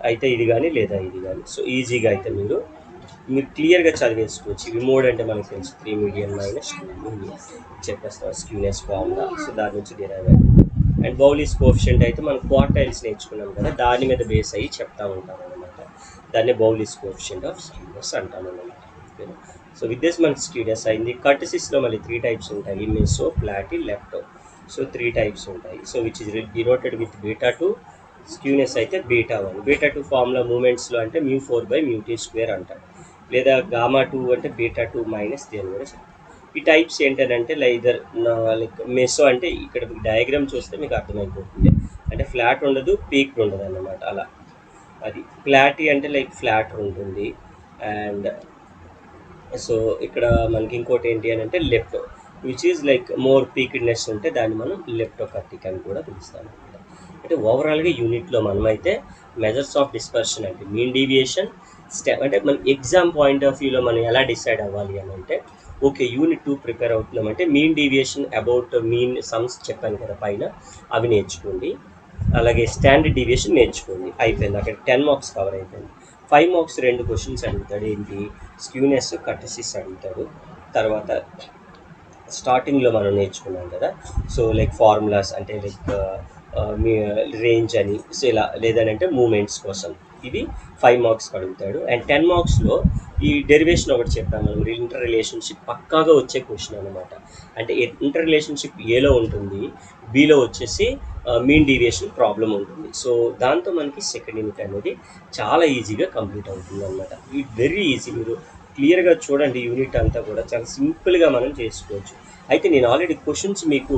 అయితే ఇది కానీ లేదా ఇది కానీ. సో ఈజీగా అయితే మీరు క్లియర్గా చదివేసుకోవచ్చు. ఇవి 3 అంటే మనకు తెలుసు, 3 మీడియన్ మైనస్ 2 మీడియన్ చెప్పేస్తాం, స్క్యూనెస్ ఫార్ములా. సో దాని నుంచి డిరైవ్ అయ్యింది. అండ్ బౌలీస్ కోఎఫిషియంట్ అయితే మనం క్వార్టైల్స్ నేర్చుకున్నాం కదా, దాని మీద బేస్ అయ్యి చెప్తా ఉంటాం అనమాట. దాన్ని బౌలీస్ కోఎఫిషియంట్ ఆఫ్ స్క్యూనెస్ అంటాం అనమాట. ఓకేనా. సో విత్ దిస్ మనకి స్క్యూనెస్ అయింది. కర్టెసిస్లో మళ్ళీ 3 టైప్స్ ఉంటాయి, meso, platy, lepto. So 3 types ఉంటాయి. So which is denoted with β2. Skewness అయితే β1. β2 ఫార్ములా మూమెంట్స్లో అంటే μ4/μt² అంటారు, లేదా γ2 అంటే β2 మైనస్ దేని కూడా చెప్తారు. ఈ టైప్స్ ఏంటంటే లైక్ మెసో అంటే ఇక్కడ డయాగ్రామ్ చూస్తే మీకు అర్థమైపోతుంది, అంటే ఫ్లాట్ ఉండదు, పీక్డ్ ఉండదు అన్నమాట. అలా అది. ప్లాటీ అంటే లైక్ ఫ్లాట్ ఉంటుంది. అండ్ సో ఇక్కడ మనకి ఇంకోటి ఏంటి అని అంటే lepto, which is like more పీక్డ్నెస్ ఉంటే దాన్ని మనం లెప్టోకర్టిక్ అని కూడా పిలుస్తాం. అంటే ఓవరాల్గా యూనిట్లో మనమైతే మెజర్స్ ఆఫ్ డిస్పర్షన్ అంటే మీన్ డీవియేషన్ స్టెప్, అంటే మన ఎగ్జామ్ పాయింట్ ఆఫ్ వ్యూలో మనం ఎలా డిసైడ్ అవ్వాలి అని అంటే, ఓకే యూనిట్ 2 ప్రిపేర్ అవుతున్నామంటే mean deviation about mean sums చెప్పాను కదా పైన, అవి నేర్చుకోండి. అలాగే స్టాండర్డ్ డీవియేషన్ నేర్చుకోండి. అయిపోయింది, అక్కడ 10 మార్క్స్ కవర్ అయిపోయింది. 5 మార్క్స్ 2 క్వశ్చన్స్ అడుగుతాడు. ఏంటి, స్క్యూనెస్, కర్టెసిస్ అడుగుతాడు. తర్వాత స్టార్టింగ్లో మనం నేర్చుకున్నాం కదా, సో లైక్ ఫార్ములాస్ అంటే లైక్ మీ రేంజ్ అని, సో ఇలా, లేదనంటే మూమెంట్స్ కోసం. ఇవి 5 మార్క్స్ అడుగుతాడు. అండ్ 10 మార్క్స్లో ఈ డెరివేషన్ ఒకటి చెప్పాను మనం, ఇంటర్ రిలేషన్షిప్ పక్కాగా వచ్చే క్వశ్చన్ అనమాట. అంటే ఇంటర్ రిలేషన్షిప్ ఏలో ఉంటుంది, బీలో వచ్చేసి మీన్ డీవియేషన్ ప్రాబ్లం ఉంటుంది. సో దాంతో మనకి సెకండ్ యూనిట్ అనేది చాలా ఈజీగా కంప్లీట్ అవుతుంది అనమాట. ఇది వెరీ ఈజీ, మీరు క్లియర్గా చూడండి. యూనిట్ అంతా కూడా చాలా సింపుల్గా మనం చేసుకోవచ్చు. అయితే నేను ఆల్రెడీ క్వశ్చన్స్ మీకు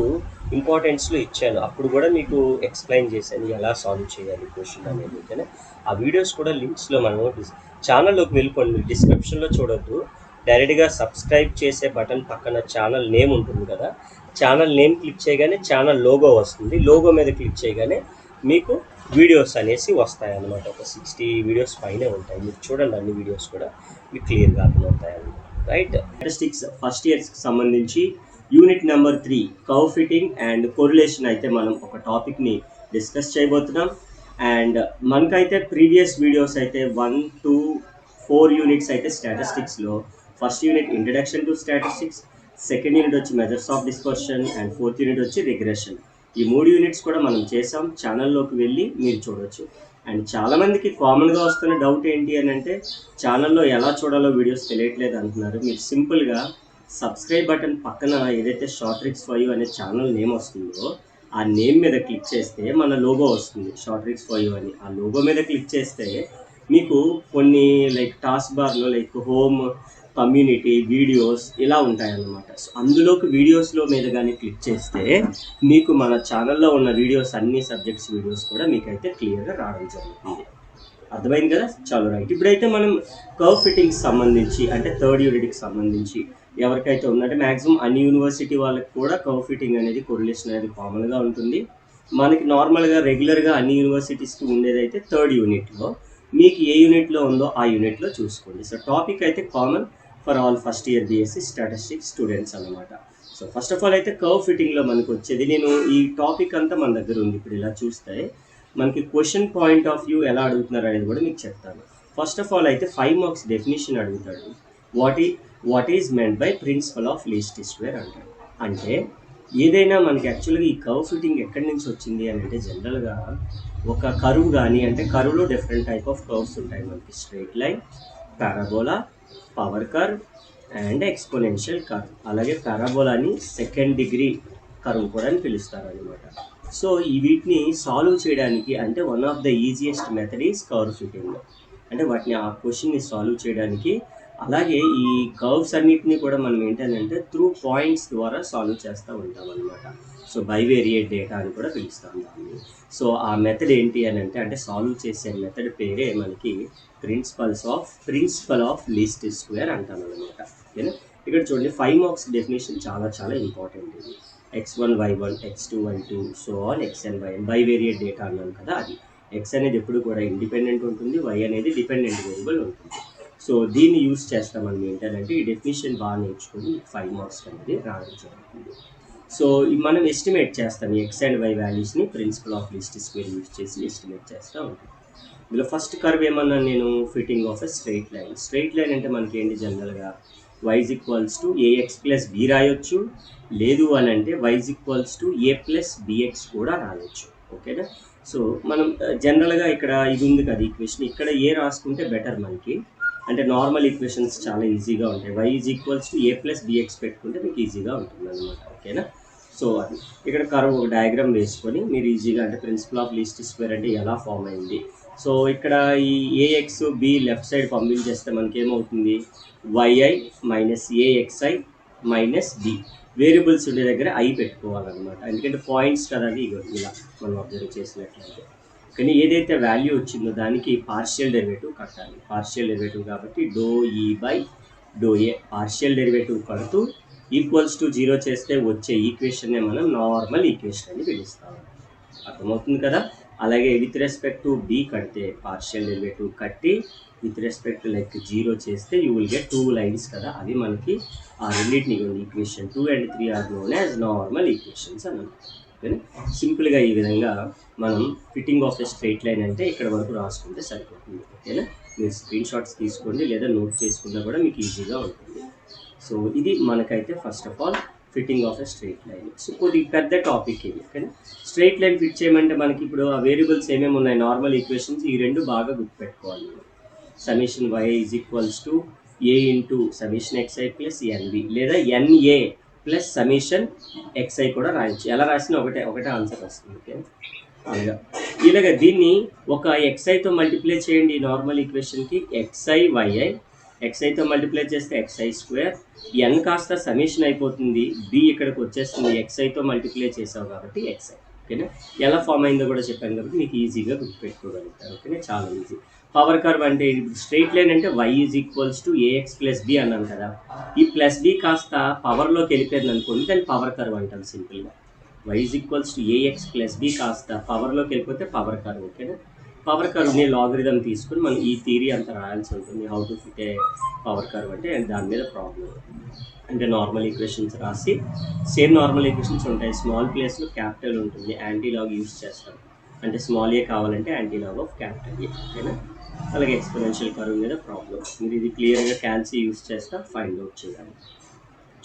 ఇంపార్టెన్స్లో ఇచ్చాను, అప్పుడు కూడా మీకు ఎక్స్ప్లెయిన్ చేశాను ఎలా సాల్వ్ చేయాలి క్వశ్చన్ అనేది. ఓకేనా. ఆ వీడియోస్ కూడా లింక్స్లో మనం ఛానల్లోకి వెళ్ళిపోండి, డిస్క్రిప్షన్లో చూడొద్దు, డైరెక్ట్గా సబ్స్క్రైబ్ చేసే బటన్ పక్కన ఛానల్ నేమ్ ఉంటుంది కదా, ఛానల్ నేమ్ క్లిక్ చేయగానే ఛానల్ లోగో వస్తుంది, లోగో మీద క్లిక్ చేయగానే మీకు వీడియోస్ అనేసి వస్తాయన్నమాట. ఒక 60 వీడియోస్ పైనే ఉంటాయి, మీరు చూడండి, అన్ని వీడియోస్ కూడా మీకు క్లియర్గా అర్థమవుతాయి అన్నమాట. రైట్. స్టాటిస్టిక్స్ ఫస్ట్ ఇయర్స్కి సంబంధించి unit number 3 curve fitting and correlation అయితే మనం ఒక టాపిక్ని డిస్కస్ చేయబోతున్నాం. అండ్ మనకైతే ప్రీవియస్ వీడియోస్ అయితే 1 to 4 యూనిట్స్ అయితే స్టాటిస్టిక్స్లో. First unit introduction to statistics, second unit వచ్చి measures of dispersion, and fourth unit వచ్చి రిగ్రెషన్. ఈ 3 యూనిట్స్ కూడా మనం చేసాం, ఛానల్లోకి వెళ్ళి మీరు చూడవచ్చు. అండ్ చాలామందికి కామన్గా వస్తున్న డౌట్ ఏంటి అని అంటే, ఛానల్లో ఎలా చూడాలో వీడియోస్ తెలియట్లేదు అంటున్నారు. మీరు సింపుల్గా సబ్స్క్రైబ్ బటన్ పక్కన ఏదైతే షార్ట్ ట్రిక్స్ 5 అనే ఛానల్ నేమ్ వస్తుందో ఆ నేమ్ మీద క్లిక్ చేస్తే మన లోగో వస్తుంది, షార్ట్ ట్రిక్స్ 5 అని. ఆ లోగో మీద క్లిక్ చేస్తే మీకు కొన్ని లైక్ టాస్క్ బార్లో లైక్ హోమ్, కమ్యూనిటీ, వీడియోస్ ఇలా ఉంటాయన్నమాట. సో అందులోకి వీడియోస్లో మీద కానీ క్లిక్ చేస్తే మీకు మన ఛానల్లో ఉన్న వీడియోస్ అన్ని సబ్జెక్ట్స్ వీడియోస్ కూడా మీకైతే క్లియర్గా రావడం జరుగుతుంది. అర్థమైంది కదా, చాలా రైట్. ఇప్పుడైతే మనం కర్వ్ ఫిట్టింగ్కి సంబంధించి అంటే థర్డ్ యూనిట్కి సంబంధించి ఎవరికైతే ఉందంటే మ్యాక్సిమం అన్ని యూనివర్సిటీ వాళ్ళకి కూడా కర్వ్ ఫిట్టింగ్ అనేది కొరిలేషన్ అనేది కామన్గా ఉంటుంది. మనకి నార్మల్గా రెగ్యులర్గా అన్ని యూనివర్సిటీస్కి ఉండేదైతే థర్డ్ యూనిట్లో, మీకు ఏ యూనిట్లో ఉందో ఆ యూనిట్లో చూసుకోండి. సో టాపిక్ అయితే common, for all first year BSc statistics students అనమాట. సో ఫస్ట్ ఆఫ్ ఆల్ అయితే కర్వ్ ఫిట్టింగ్లో మనకు వచ్చేది, నేను ఈ టాపిక్ అంతా మన దగ్గర ఉంది. ఇప్పుడు ఇలా చూస్తే మనకి క్వశ్చన్ పాయింట్ ఆఫ్ వ్యూ ఎలా అడుగుతున్నారు అనేది కూడా మీకు చెప్తాను. ఫస్ట్ ఆఫ్ ఆల్ అయితే 5 మార్క్స్ డెఫినేషన్ అడుగుతాడు. What is meant by principle of least square అంటాడు. అంటే ఏదైనా మనకి యాక్చువల్గా ఈ కర్వ్ ఫిట్టింగ్ ఎక్కడి నుంచి వచ్చింది అని అంటే జనరల్గా ఒక కరువు కానీ, అంటే కరువులో డిఫరెంట్ టైప్ ఆఫ్ కర్వ్స్ ఉంటాయి మనకి. Straight line, parabola, power curve and exponential curve. అలాగే పారాబోలాని సెకండ్ డిగ్రీ కర్వ్ కూడా అని పిలుస్తారు అనమాట. సో ఈ వీటిని సాల్వ్ చేయడానికి అంటే one of the easiest method is curve fitting. అంటే వాటిని ఆ క్వశ్చన్ని సాల్వ్ చేయడానికి, అలాగే ఈ కర్వ్స్ అన్నిటినీ కూడా మనం ఏంటంటే త్రూ పాయింట్స్ ద్వారా సాల్వ్ చేస్తూ ఉంటాం అనమాట. సో బైవేరియేట్ డేటా అని కూడా పిలుస్తాం దాన్ని. సో ఆ మెథడ్ ఏంటి అని అంటే సాల్వ్ చేసే మెథడ్ పేరే మనకి ప్రిన్సిపల్ ఆఫ్ లీస్ట్ స్క్వేర్ అంటాం అనమాట. ఓకేనా. ఇక్కడ చూడండి 5 మార్క్స్ డెఫినేషన్ చాలా చాలా ఇంపార్టెంట్. ఇది x1 y1 x2 y2 so on xn yn bivariate data అన్నాను కదా, అది x అనేది ఎప్పుడు కూడా ఇండిపెండెంట్ ఉంటుంది, y అనేది డిపెండెంట్ వేరియబుల్ ఉంటుంది. సో దీన్ని యూస్ చేస్తామని ఏంటంటే ఈ డెఫినేషన్ బాగా నేర్చుకొని 5 మార్క్స్ అనేది రావడం జరుగుతుంది. సో మనం ఎస్టిమేట్ చేస్తాం ఈ ఎక్స్ అండ్ వై వాల్యూస్ని principle of least square use చేసి ఎస్టిమేట్ చేస్తూ ఉంటాం. ఇందులో ఫస్ట్ కర్వ్ ఏమన్నా నేను fitting of a straight line. Straight line అంటే మనకి ఏంటి, జనరల్గా y = ax + b రాయొచ్చు, లేదు అని అంటే y = a + bx కూడా రాయొచ్చు. ఓకేనా. సో మనం జనరల్గా ఇక్కడ ఇది ఉంది కదా ఈక్వేషన్, ఇక్కడ ఏ రాసుకుంటే బెటర్ మనకి. అంటే నార్మల్ ఈక్వేషన్స్ చాలా ఈజీగా ఉంటాయి. y = a + bx పెట్టుకుంటే మీకు ఈజీగా ఉంటుంది అనమాట. ఓకేనా. సో అది ఇక్కడ కర్వ్ ఒక డయాగ్రామ్ వేసుకొని మీరు ఈజీగా అంటే ప్రిన్సిపల్ ఆఫ్ లీస్ట్ స్క్వేర్ అంటే ఎలా ఫామ్ అయింది. సో ఇక్కడ ఈ ax b లెఫ్ట్ సైడ్ పంపించేస్తే మనకి ఏమవుతుంది, yi - axi - b. వేరియబుల్స్ ఉండే దగ్గర i పెట్టుకోవాలన్నమాట, ఎందుకంటే పాయింట్స్ కదా అవి ఇలా మనం అబ్జర్వ్ చేసినట్లయితే. కానీ ఏదైతే వాల్యూ వచ్చిందో దానికి పార్షియల్ డెరివేటివ్ కట్టాలి. పార్షియల్ డెరివేటివ్ కాబట్టి ∂E/∂a పార్షియల్ డెరివేటివ్ కడుతూ =0 చేస్తే వచ్చే ఈక్వేషన్నే మనం నార్మల్ ఈక్వేషన్ అని పిలుస్తాము. అర్థమవుతుంది కదా. అలాగే విత్ రెస్పెక్ట్ టు b కడితే పార్షియల్ డెరివేటివ్ కట్టి విత్ రెస్పెక్ట్ టు 0 చేస్తే యూ విల్ గెట్ 2 లైన్స్ కదా, అవి మనకి ఆ రెండింటిని equation 2 and 3 are known as normal equations అన్నమాట. ఓకేనా. సింపుల్గా ఈ విధంగా మనం fitting of a straight line అంటే ఇక్కడ వరకు రాసుకుంటే సరిపోతుంది. ఓకేనా. మీరు స్క్రీన్ షాట్స్ తీసుకోండి లేదా నోట్ చేసుకున్నా కూడా మీకు ఈజీగా ఉంటుంది. సో ఇది మనకైతే first of all fitting of a straight line. So కొద్దిగా పెద్ద టాపిక్ ఇది. ఓకేనా. స్ట్రైట్ లైన్ ఫిట్ చేయమంటే మనకి ఇప్పుడు ఆ వేరియబుల్స్ ఏమేమి ఉన్నాయి, నార్మల్ ఈక్వేషన్స్ ఈ రెండు బాగా గుర్తుపెట్టుకోవాలి. సమిషన్ y = a × సమిషన్ xi + nb లేదా na + సమిషన్ xi కూడా రాయొచ్చు. ఎలా రాసినా ఒకటే ఆన్సర్ వస్తుంది. ఓకే. అలాగా ఇలాగ దీన్ని ఒక xiతో మల్టిప్లై చేయండి. నార్మల్ ఈక్వేషన్కి xi yi, xiతో మల్టిప్లై చేస్తే xi², n కాస్త సమిషన్ అయిపోతుంది, b ఇక్కడికి వచ్చేస్తుంది, xiతో మల్టిప్లై చేసావు కాబట్టి xi. ఓకేనా. ఎలా ఫామ్ అయిందో కూడా చెప్పాను కాబట్టి మీకు ఈజీగా గుర్తుపెట్టుకోగలుగుతారు. ఓకేనా. చాలా ఈజీ. పవర్ కర్వ్ అంటే స్ట్రైట్ లైన్ అంటే y = ax + b అన్నాను కదా, ఈ ప్లస్ b కాస్త పవర్లోకి వెళ్ళిపోయింది అనుకోండి, దాన్ని పవర్ కర్వ్ అంటాం సింపుల్గా. y = ax + b కాస్త పవర్లోకి వెళ్ళిపోతే పవర్ కర్వ్. ఓకేనా. పవర్ కర్వ్ని లాగరిథం తీసుకుని మనం ఈ థియరీ అంతా రాయాల్సి ఉంటుంది. How to fit A power curve అంటే దాని మీద ప్రాబ్లం. అంటే నార్మల్ ఈక్వేషన్స్ రాసి సేమ్ నార్మల్ ఈక్వేషన్స్ ఉంటాయి, స్మాల్ ప్లేస్లో క్యాపిటల్ ఉంటుంది, యాంటీలాగ్ యూస్ చేస్తాం. అంటే స్మాల్ ఏ కావాలంటే యాంటీలాగ్ ఆఫ్ క్యాపిటల్ ఏ. ఓకేనా. అలాగే ఎక్స్పోనెన్షియల్ కర్వ్ మీద ప్రాబ్లం మీరు ఇది క్లియర్గా క్యాల్సి యూస్ చేస్తా ఫైండ్ అవుట్ చేయాలి.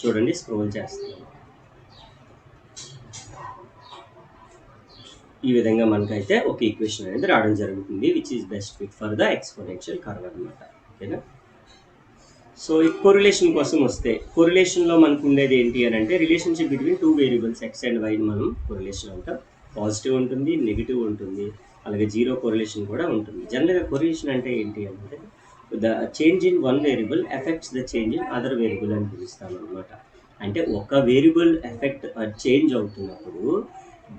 చూడండి స్క్రోల్ చేస్తాను. ఈ విధంగా మనకైతే ఒక ఈక్వేషన్ అనేది రావడం జరుగుతుంది, which is best fit for the exponential curve అనమాట. ఓకేనా. సో ఈ కొరిలేషన్ కోసం వస్తే, కొరిలేషన్లో మనకు ఉండేది ఏంటి అని అంటే relationship between 2 variables x and y మనం కొరిలేషన్ అంటాం. పాజిటివ్ ఉంటుంది, నెగిటివ్ ఉంటుంది, అలాగే జీరో కొరిలేషన్ కూడా ఉంటుంది. జనరల్గా కొరిలేషన్ అంటే ఏంటి అంటే the change in one variable effects the change in other variable అని పిలుస్తాం అనమాట. అంటే ఒక వేరియబుల్ ఎఫెక్ట్ చేంజ్ అవుతున్నప్పుడు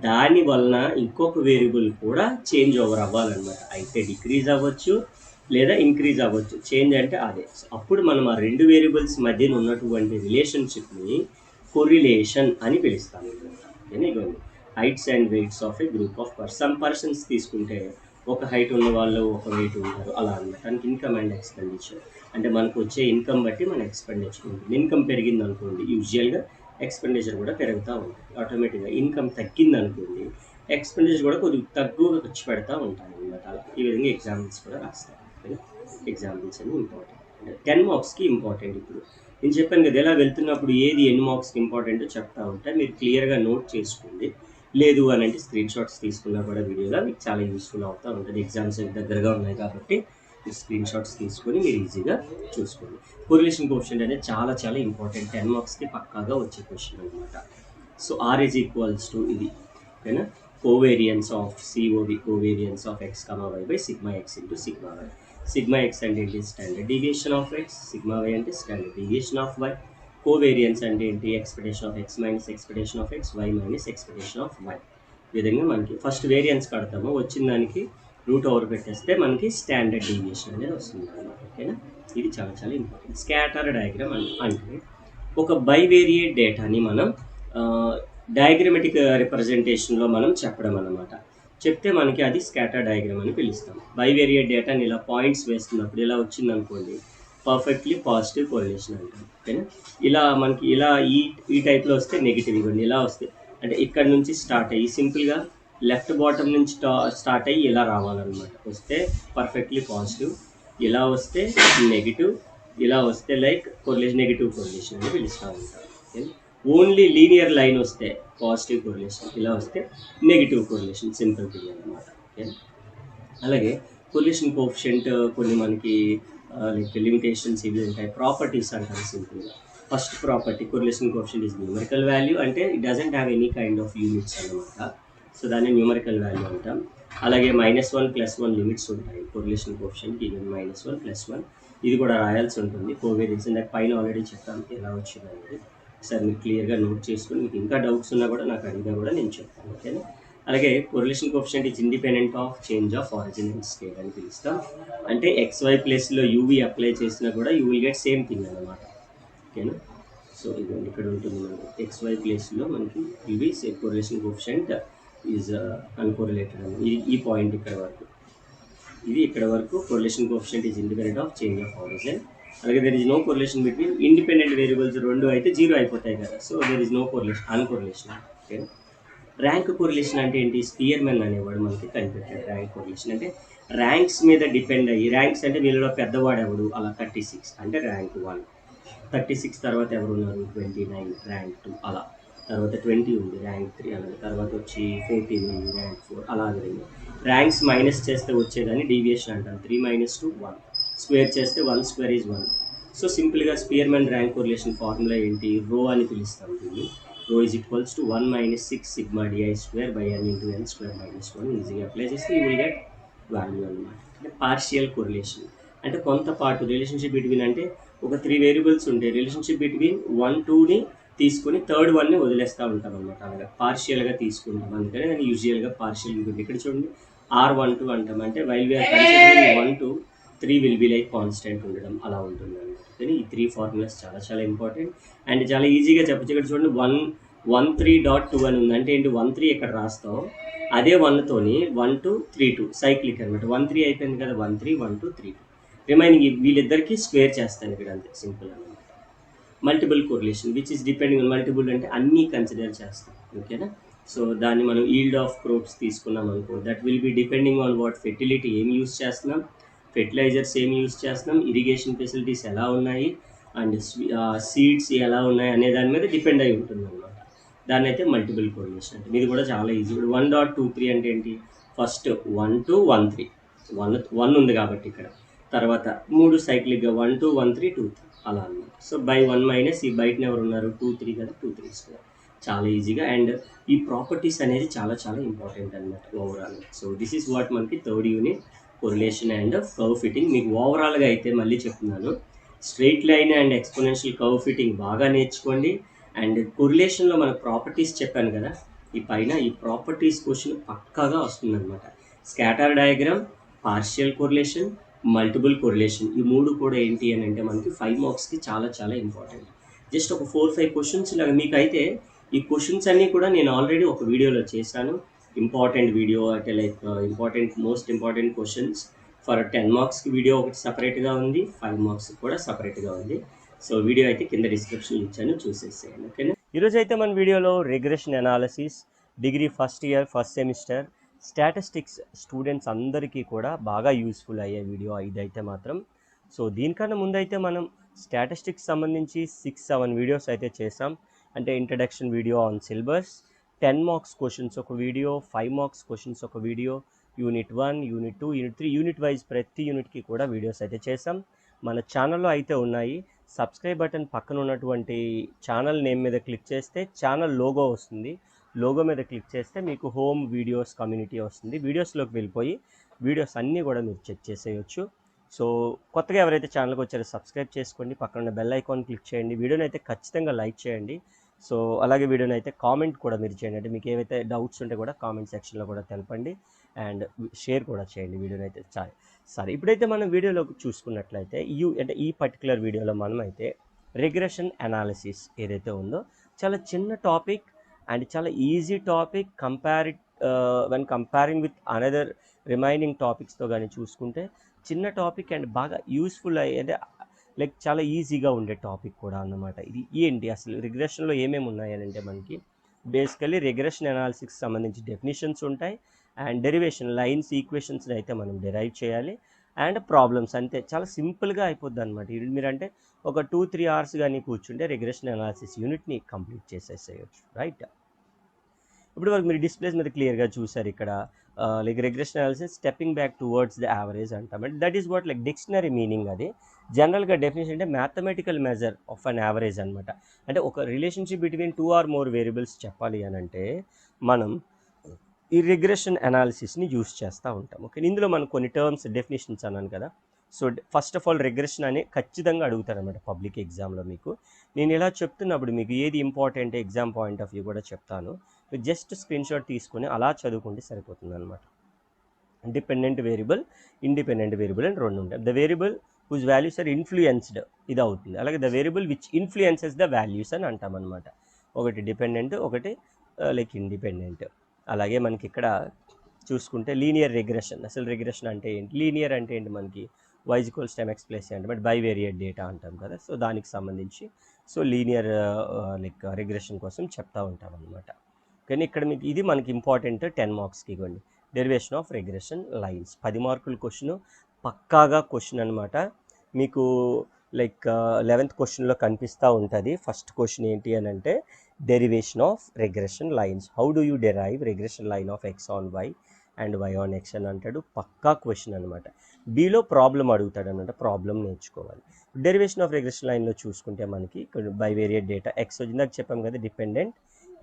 దాని వలన ఇంకొక వేరియబుల్ కూడా చేంజ్ ఓవర్ అవ్వాలన్నమాట. అయితే డిక్రీజ్ అవ్వచ్చు లేదా ఇంక్రీజ్ అవ్వచ్చు. చేంజ్ అంటే అదే. అప్పుడు మనం ఆ రెండు వేరియబుల్స్ మధ్యన ఉన్నటువంటి రిలేషన్షిప్ని కొరిలేషన్ అని పిలుస్తాం. ఇదిగోండి heights and weights of A group of persons తీసుకుంటే ఒక హైట్ ఉన్న వాళ్ళు ఒక వెయిట్ ఉంటారు అలా అన్నమాట. దానికి ఇన్కమ్ అండ్ ఎక్స్పెండిచర్ అంటే మనకు వచ్చే ఇన్కమ్ బట్టి మన ఎక్స్పెండిచర్ ఉంటుంది. ఇన్కమ్ పెరిగింది అనుకోండి యూజువల్గా ఎక్స్పెండిచర్ కూడా పెరుగుతూ ఉంటుంది ఆటోమేటిక్గా. ఇన్కమ్ తగ్గింది అనుకోండి ఎక్స్పెండిచర్ కూడా కొద్దిగా తక్కువగా ఖర్చు పెడతా ఉంటాను అనమాట. అలా ఈ విధంగా ఎగ్జాంపుల్స్ కూడా రాస్తాను. ఎగ్జాంపుల్స్ అన్ని ఇంపార్టెంట్ అంటే 10 మార్క్స్కి ఇంపార్టెంట్. ఇప్పుడు నేను చెప్పాను కదా, ఎలా వెళ్తున్నప్పుడు ఏది ఎన్ని మార్క్స్కి ఇంపార్టెంటో చెప్తా ఉంటే మీరు క్లియర్గా నోట్ చేసుకోండి. లేదు అని అంటే స్క్రీన్ షాట్స్ తీసుకున్నా కూడా వీడియోగా మీకు చాలా యూస్ఫుల్ అవుతూ ఉంటుంది. ఎగ్జామ్స్ దగ్గరగా ఉన్నాయి కాబట్టి మీరు స్క్రీన్ షాట్స్ తీసుకొని మీరు ఈజీగా చూసుకోండి. కోరిలేషన్ కోఎఫిషియంట్ అనేది చాలా చాలా ఇంపార్టెంట్. 10 మార్క్స్కి పక్కాగా వచ్చే క్వశ్చన్ అనమాట. So R is equals to ఇది ఓకేనా, covariance of COV covariance of x, y by sigma x into sigma y. Sigma x అంటే ఏంటి, standard deviation of x. Sigma y అంటే standard deviation of y. Covariance అంటే ఏంటి, expectation of x minus expectation of x, y minus expectation of y. ఈ విధంగా మనకి first variance కడతాము, వచ్చిన దానికి రూట్ ఓవర్ పెట్టేస్తే మనకి స్టాండర్డ్ డీవియేషన్ అనేది వస్తుంది అన్నమాట. ఓకేనా, ఇది చాలా చాలా ఇంపార్టెంట్. స్కాటర్ డయాగ్రామ్ అంటే ఒక బైవేరియేట్ డేటాని మనం డయాగ్రమెటిక్ రిప్రజెంటేషన్లో మనం చెప్పడం అన్నమాట. చెప్తే మనకి అది స్కాటర్ డయాగ్రామ్ అని పిలుస్తాం. బైవేరియేట్ డేటాని ఇలా పాయింట్స్ వేస్తున్నప్పుడు ఇలా వచ్చింది అనుకోండి పర్ఫెక్ట్లీ పాజిటివ్ కోరిలేషన్ అంటాం. ఓకేనా, ఇలా మనకి ఇలా ఈ టైప్లో వస్తే నెగిటివ్. ఇవ్వండి ఇలా వస్తే అంటే ఇక్కడ నుంచి స్టార్ట్ అయ్యి సింపుల్గా లెఫ్ట్ బాటమ్ నుంచి స్టార్ట్ అయ్యి ఇలా రావాలన్నమాట. వస్తే పర్ఫెక్ట్లీ పాజిటివ్, ఇలా వస్తే నెగిటివ్, ఇలా వస్తే లైక్ కోరిలేషన్ నెగిటివ్ కోరిలేషన్ అని పిలుస్తూ ఉంటాం. ఓకే, ఓన్లీ లీనియర్ లైన్ వస్తే పాజిటివ్ కోరిలేషన్, ఇలా వస్తే నెగిటివ్ కోరిలేషన్. సింపుల్ థింగ్ అనమాట. ఓకే, అలాగే కోరిలేషన్ కోఎఫిషియంట్ కొన్ని మనకి లైక్ లిమిటేషన్స్ ఇవి ఉంటాయి. ప్రాపర్టీస్ అంటారు సింపుల్గా. First property, correlation coefficient is numerical value అంటే it doesn't have any kind of units అనమాట. సో దాన్ని న్యూమరికల్ వాల్యూ అంటాం. అలాగే -1 +1 లిమిట్స్ ఉంటాయి కోరిలేషన్ కోఎఫిషియంట్. ఈవెన్ -1 +1 ఇది కూడా రాయాల్సి ఉంటుంది. కోవేరియన్స్ ఇందాక పైన ఆల్రెడీ చెప్పాను ఎలా వచ్చింది అనేది. సార్ మీరు క్లియర్గా నోట్ చేసుకుని మీకు ఇంకా డౌట్స్ ఉన్నా కూడా నాకు అడిగినా కూడా నేను చెప్తాను. ఓకేనా, అలాగే correlation coefficient is independent of change of origin and scale అని పిలుస్తాం. అంటే XY ప్లేస్లో UV అప్లై చేసినా కూడా you will get same thing అనమాట. ఓకేనా, సో ఇదిగోండి ఇక్కడ ఉంటుంది మనకి XY ప్లేస్లో మనకి UV correlation coefficient is uncorrelated అని. ఈ పాయింట్ ఇక్కడ వరకు, ఇది ఇక్కడ వరకు correlation coefficient is independent of change of origin. అలాగే there is no correlation between independent variables, రెండు అయితే 0 అయిపోతాయి కదా. So there is no correlation, uncorrelation. Okay, rank correlation అంటే ఏంటి, స్పియర్మెన్ అనేవాడు మనకి కనిపెట్టాడు. ర్యాంక్ కోరిలేషన్ అంటే ర్యాంక్స్ మీద డిపెండ్ అయ్యి, ర్యాంక్స్ అంటే వీళ్ళలో పెద్దవాడు ఎవడు, అలా 36 అంటే ర్యాంక్ 1, 36 తర్వాత ఎవరు ఉన్నారు 29 ర్యాంక్ 2, అలా తర్వాత 20 ఉంది ర్యాంక్ 3, అలాగే తర్వాత వచ్చి 14 ఉంది ర్యాంక్ 4, అలాగే ర్యాంక్స్ మైనస్ చేస్తే వచ్చేదాన్ని డీవియేషన్ అంటాం. 3 - 2 1, స్క్వేర్ చేస్తే 1 స్క్వేర్ ఈజ్ 1. సో సింపుల్గా స్పియర్మెన్ ర్యాంక్ కోరిలేషన్ ఫార్ములా ఏంటి, రో అని పిలుస్తాం దీన్ని. రో is equals to 1 - 6 sigma di² by n into n² - 1. ఈజీగా అప్లై చేస్తే యూ విల్ గెట్ వాల్యూ అనమాట. అంటే పార్షియల్ కోరిలేషన్ అంటే కొంత పాటు రిలేషన్షిప్ బిట్వీన్ అంటే ఒక 3 వేరియబుల్స్ ఉంటాయి. రిలేషన్షిప్ బిట్వీన్ 1, 2ని తీసుకొని థర్డ్ వన్ని వదిలేస్తూ ఉంటాం అనమాట. అలాగే పార్షియల్గా తీసుకుంటాం. అందుకని నేను యూజువల్గా పార్షియల్ ఉంటుంది. ఇక్కడ చూడండి R12 అంటాం. అంటే while we are considering 1 to 3 will be like constant ఉండడం అలా ఉంటుంది అనమాట. కానీ ఈ 3 ఫార్ములాస్ చాలా చాలా ఇంపార్టెంట్ అండ్ చాలా ఈజీగా చెప్పచ్చు. ఇక్కడ చూడండి 113.2 అని ఉంది. అంటే ఏంటి 13 ఇక్కడ రాస్తాం, అదే 1తోని 1 2 3 2 సైక్లిక్ అనమాట. 13 అయిపోయింది కదా, 13 1 2 3 2 రిమైనింగ్ వీళ్ళిద్దరికి స్క్వేర్ చేస్తాను ఇక్కడ, అంతే సింపుల్ అనమాట. Multiple correlation which is depending on multiple అంటే అన్నీ కన్సిడర్ చేస్తాం. ఓకేనా, సో దాన్ని మనం ఈల్డ్ ఆఫ్ క్రోప్స్ తీసుకున్నాం అనుకో, that will be depending on what fertility ఏం యూస్ చేస్తున్నాం, ఫెర్టిలైజర్స్ ఏం యూస్ చేస్తున్నాం, ఇరిగేషన్ ఫెసిలిటీస్ ఎలా ఉన్నాయి అండ్ సీడ్స్ ఎలా ఉన్నాయి అనే దాని మీద డిపెండ్ అయి ఉంటుంది అనమాట. దాన్ని అయితే మల్టిపుల్ కోరిలేషన్ అంటే. ఇది కూడా చాలా ఈజీ. ఇప్పుడు 1.23 అంటే ఏంటి, ఫస్ట్ 1 to 13 1 ఉంది కాబట్టి ఇక్కడ, తర్వాత 3 సైక్లిక్గా 1 2 1 3 2 3 అలా అన్నమాట. సో బై 1 మైనస్ ఈ బయటనే ఎవరు ఉన్నారు 2 3 కదా, 2 3 స్క్వేర్. చాలా ఈజీగా. అండ్ ఈ ప్రాపర్టీస్ అనేది చాలా చాలా ఇంపార్టెంట్ అనమాట overall. So this is what మనకి third unit correlation and curve fitting. మీకు ఓవరాల్గా అయితే మళ్ళీ చెప్తున్నాను, straight line and exponential curve fitting బాగా నేర్చుకోండి. అండ్ కోరిలేషన్లో మన ప్రాపర్టీస్ చెప్పాను కదా, ఈ పైన ఈ ప్రాపర్టీస్ క్వశ్చన్ పక్కాగా వస్తుందన్నమాట. Scatter diagram, partial correlation, multiple correlation, ఈ 3 కూడా ఏంటి అని అంటే మనకి 5 మార్క్స్కి చాలా చాలా ఇంపార్టెంట్. జస్ట్ ఒక 4-5 క్వశ్చన్స్ ఇలాగ మీకు అయితే. ఈ క్వశ్చన్స్ అన్నీ కూడా నేను ఆల్రెడీ ఒక వీడియోలో చేశాను. ఇంపార్టెంట్ వీడియో అంటే like most important questions for 10 మార్క్స్కి వీడియో ఒకటి సపరేట్గా ఉంది, 5 మార్క్స్ కూడా సపరేట్గా ఉంది. సో వీడియో అయితే కింద డిస్క్రిప్షన్ ఇచ్చాను, చూసేసేయండి. ఓకేనా. ఈరోజు అయితే మన వీడియోలో regression analysis degree first year first semester statistics students అందరికీ కూడా బాగా యూస్ఫుల్ అయ్యే వీడియో ఇదైతే మాత్రం. సో దీనికన్నా ముందైతే మనం స్టాటిస్టిక్స్ సంబంధించి 6-7 వీడియోస్ అయితే చేసాం. అంటే introduction video on syllabus, 10 marks questions ఒక వీడియో, 5 మార్క్స్ క్వశ్చన్స్ ఒక video, unit 1, unit 2, unit 3, unit wise ప్రతి యూనిట్కి కూడా వీడియోస్ అయితే చేసాం. మన ఛానల్లో అయితే ఉన్నాయి. సబ్స్క్రైబ్ బటన్ పక్కన ఉన్నటువంటి ఛానల్ నేమ్ మీద క్లిక్ చేస్తే ఛానల్ లోగో వస్తుంది. లోగో మీద క్లిక్ చేస్తే మీకు హోమ్ వీడియోస్ కమ్యూనిటీ వస్తుంది. వీడియోస్లోకి వెళ్ళిపోయి వీడియోస్ అన్నీ కూడా మీరు చెక్ చేసేయచ్చు. సో కొత్తగా ఎవరైతే ఛానల్కి వచ్చారో సబ్స్క్రైబ్ చేసుకోండి, పక్కన ఉన్న బెల్ ఐకాన్ క్లిక్ చేయండి, వీడియోని అయితే ఖచ్చితంగా లైక్ చేయండి. సో అలాగే వీడియోని అయితే కామెంట్ కూడా మీరు చేయండి. అంటే మీకు ఏవైతే డౌట్స్ ఉంటే కూడా కామెంట్ సెక్షన్లో కూడా తెలపండి, అండ్ షేర్ కూడా చేయండి వీడియోని అయితే. సరే ఇప్పుడైతే మనం వీడియోలోకి చూసుకున్నట్లయితే అంటే ఈ పర్టికులర్ వీడియోలో మనం అయితే రిగ్రెషన్ అనాలిసిస్ ఏదైతే ఉందో చాలా చిన్న టాపిక్ అండ్ చాలా easy topic when comparing with another remaining టాపిక్స్తో కానీ చూసుకుంటే చిన్న టాపిక్ అండ్ బాగా యూస్ఫుల్ అయ్యేది, లైక్ చాలా ఈజీగా ఉండే టాపిక్ కూడా అన్నమాట. ఇది ఏంటి అసలు రిగ్రెషన్లో ఏమేమి ఉన్నాయని అంటే మనకి బేసికలీ రిగ్రెషన్ అనాలిసిస్కి సంబంధించి డెఫినిషన్స్ ఉంటాయి, అండ్ డెరివేషన్ లైన్స్ ఈక్వేషన్స్ని అయితే మనం డెరైవ్ చేయాలి, అండ్ ప్రాబ్లమ్స్. అంతే, చాలా సింపుల్గా అయిపోద్ది అనమాట. మీరంటే ఒక 2-3 అవర్స్ కానీ కూర్చుంటే రిగ్రెషన్ అనాలిసిస్ యూనిట్ని కంప్లీట్ చేసేసేయచ్చు, రైట్. ఇప్పుడు వరకు మీరు డిస్ప్లేస్ మీద క్లియర్గా చూసారు ఇక్కడ, like regression analysis stepping back towards the average అంటాం. And that is what like dictionary meaning. అది జనరల్గా డెఫినేషన్ అంటే mathematical measure of an average అనమాట. అంటే ఒక relationship between 2 or more variables చెప్పాలి అని అంటే మనం ఈ రిగ్రెషన్ అనాలిసిస్ని యూస్ చేస్తూ ఉంటాం. ఓకే, ఇందులో మనం కొన్ని టర్మ్స్ డెఫినేషన్స్ అన్నాను కదా. So first of all regression అని ఖచ్చితంగా అడుగుతారు అనమాట పబ్లిక్ ఎగ్జామ్లో మీకు. నేను ఇలా చెప్తున్నప్పుడు మీకు ఏది important exam point of view కూడా చెప్తాను. మీరు జస్ట్ స్క్రీన్ షాట్ తీసుకొని అలా చదువుకుంటే సరిపోతుంది అనమాట. డిపెండెంట్ వేరియబుల్, ఇండిపెండెంట్ వేరియబుల్ అని రెండు ఉంటాయి. The variable whose values are influenced ఇది అవుతుంది. అలాగే the variable which influences the values అని అంటాం అనమాట. ఒకటి డిపెండెంట్, ఒకటి లైక్ ఇండిపెండెంట్. అలాగే మనకి ఇక్కడ చూసుకుంటే లీనియర్ రిగ్రెషన్. అసలు రిగ్రెషన్ అంటే ఏంటి, లీనియర్ అంటే ఏంటి, మనకి y = mx + a అంటే బట్ బైవేరియట్ డేటా అంటాం కదా. సో దానికి సంబంధించి సో లీనియర్ లైక్ రిగ్రెషన్ కోసం చెప్తా ఉంటాం అనమాట. కానీ ఇక్కడ మీకు ఇది మనకి ఇంపార్టెంట్ 10 మార్క్స్కి. ఇవ్వండి డెరివేషన్ ఆఫ్ రిగ్రెషన్ లైన్స్, 10 మార్కుల క్వశ్చన్, పక్కాగా క్వశ్చన్ అనమాట. మీకు లైక్ 11th క్వశ్చన్లో కనిపిస్తూ ఉంటుంది. ఫస్ట్ క్వశ్చన్ ఏంటి అని అంటే derivation of regression lines, how do you derive regression line of x on y and y on x అని అంటాడు. పక్కా క్వశ్చన్ అనమాట. బీలో ప్రాబ్లం అడుగుతాడు అనమాట, ప్రాబ్లం నేర్చుకోవాలి. డెరివేషన్ ఆఫ్ రిగ్రెషన్ లైన్లో చూసుకుంటే మనకి బైవేరియట్ డేటా ఎక్స్ వచ్చిందాక చెప్పాం కదా, డిపెండెంట్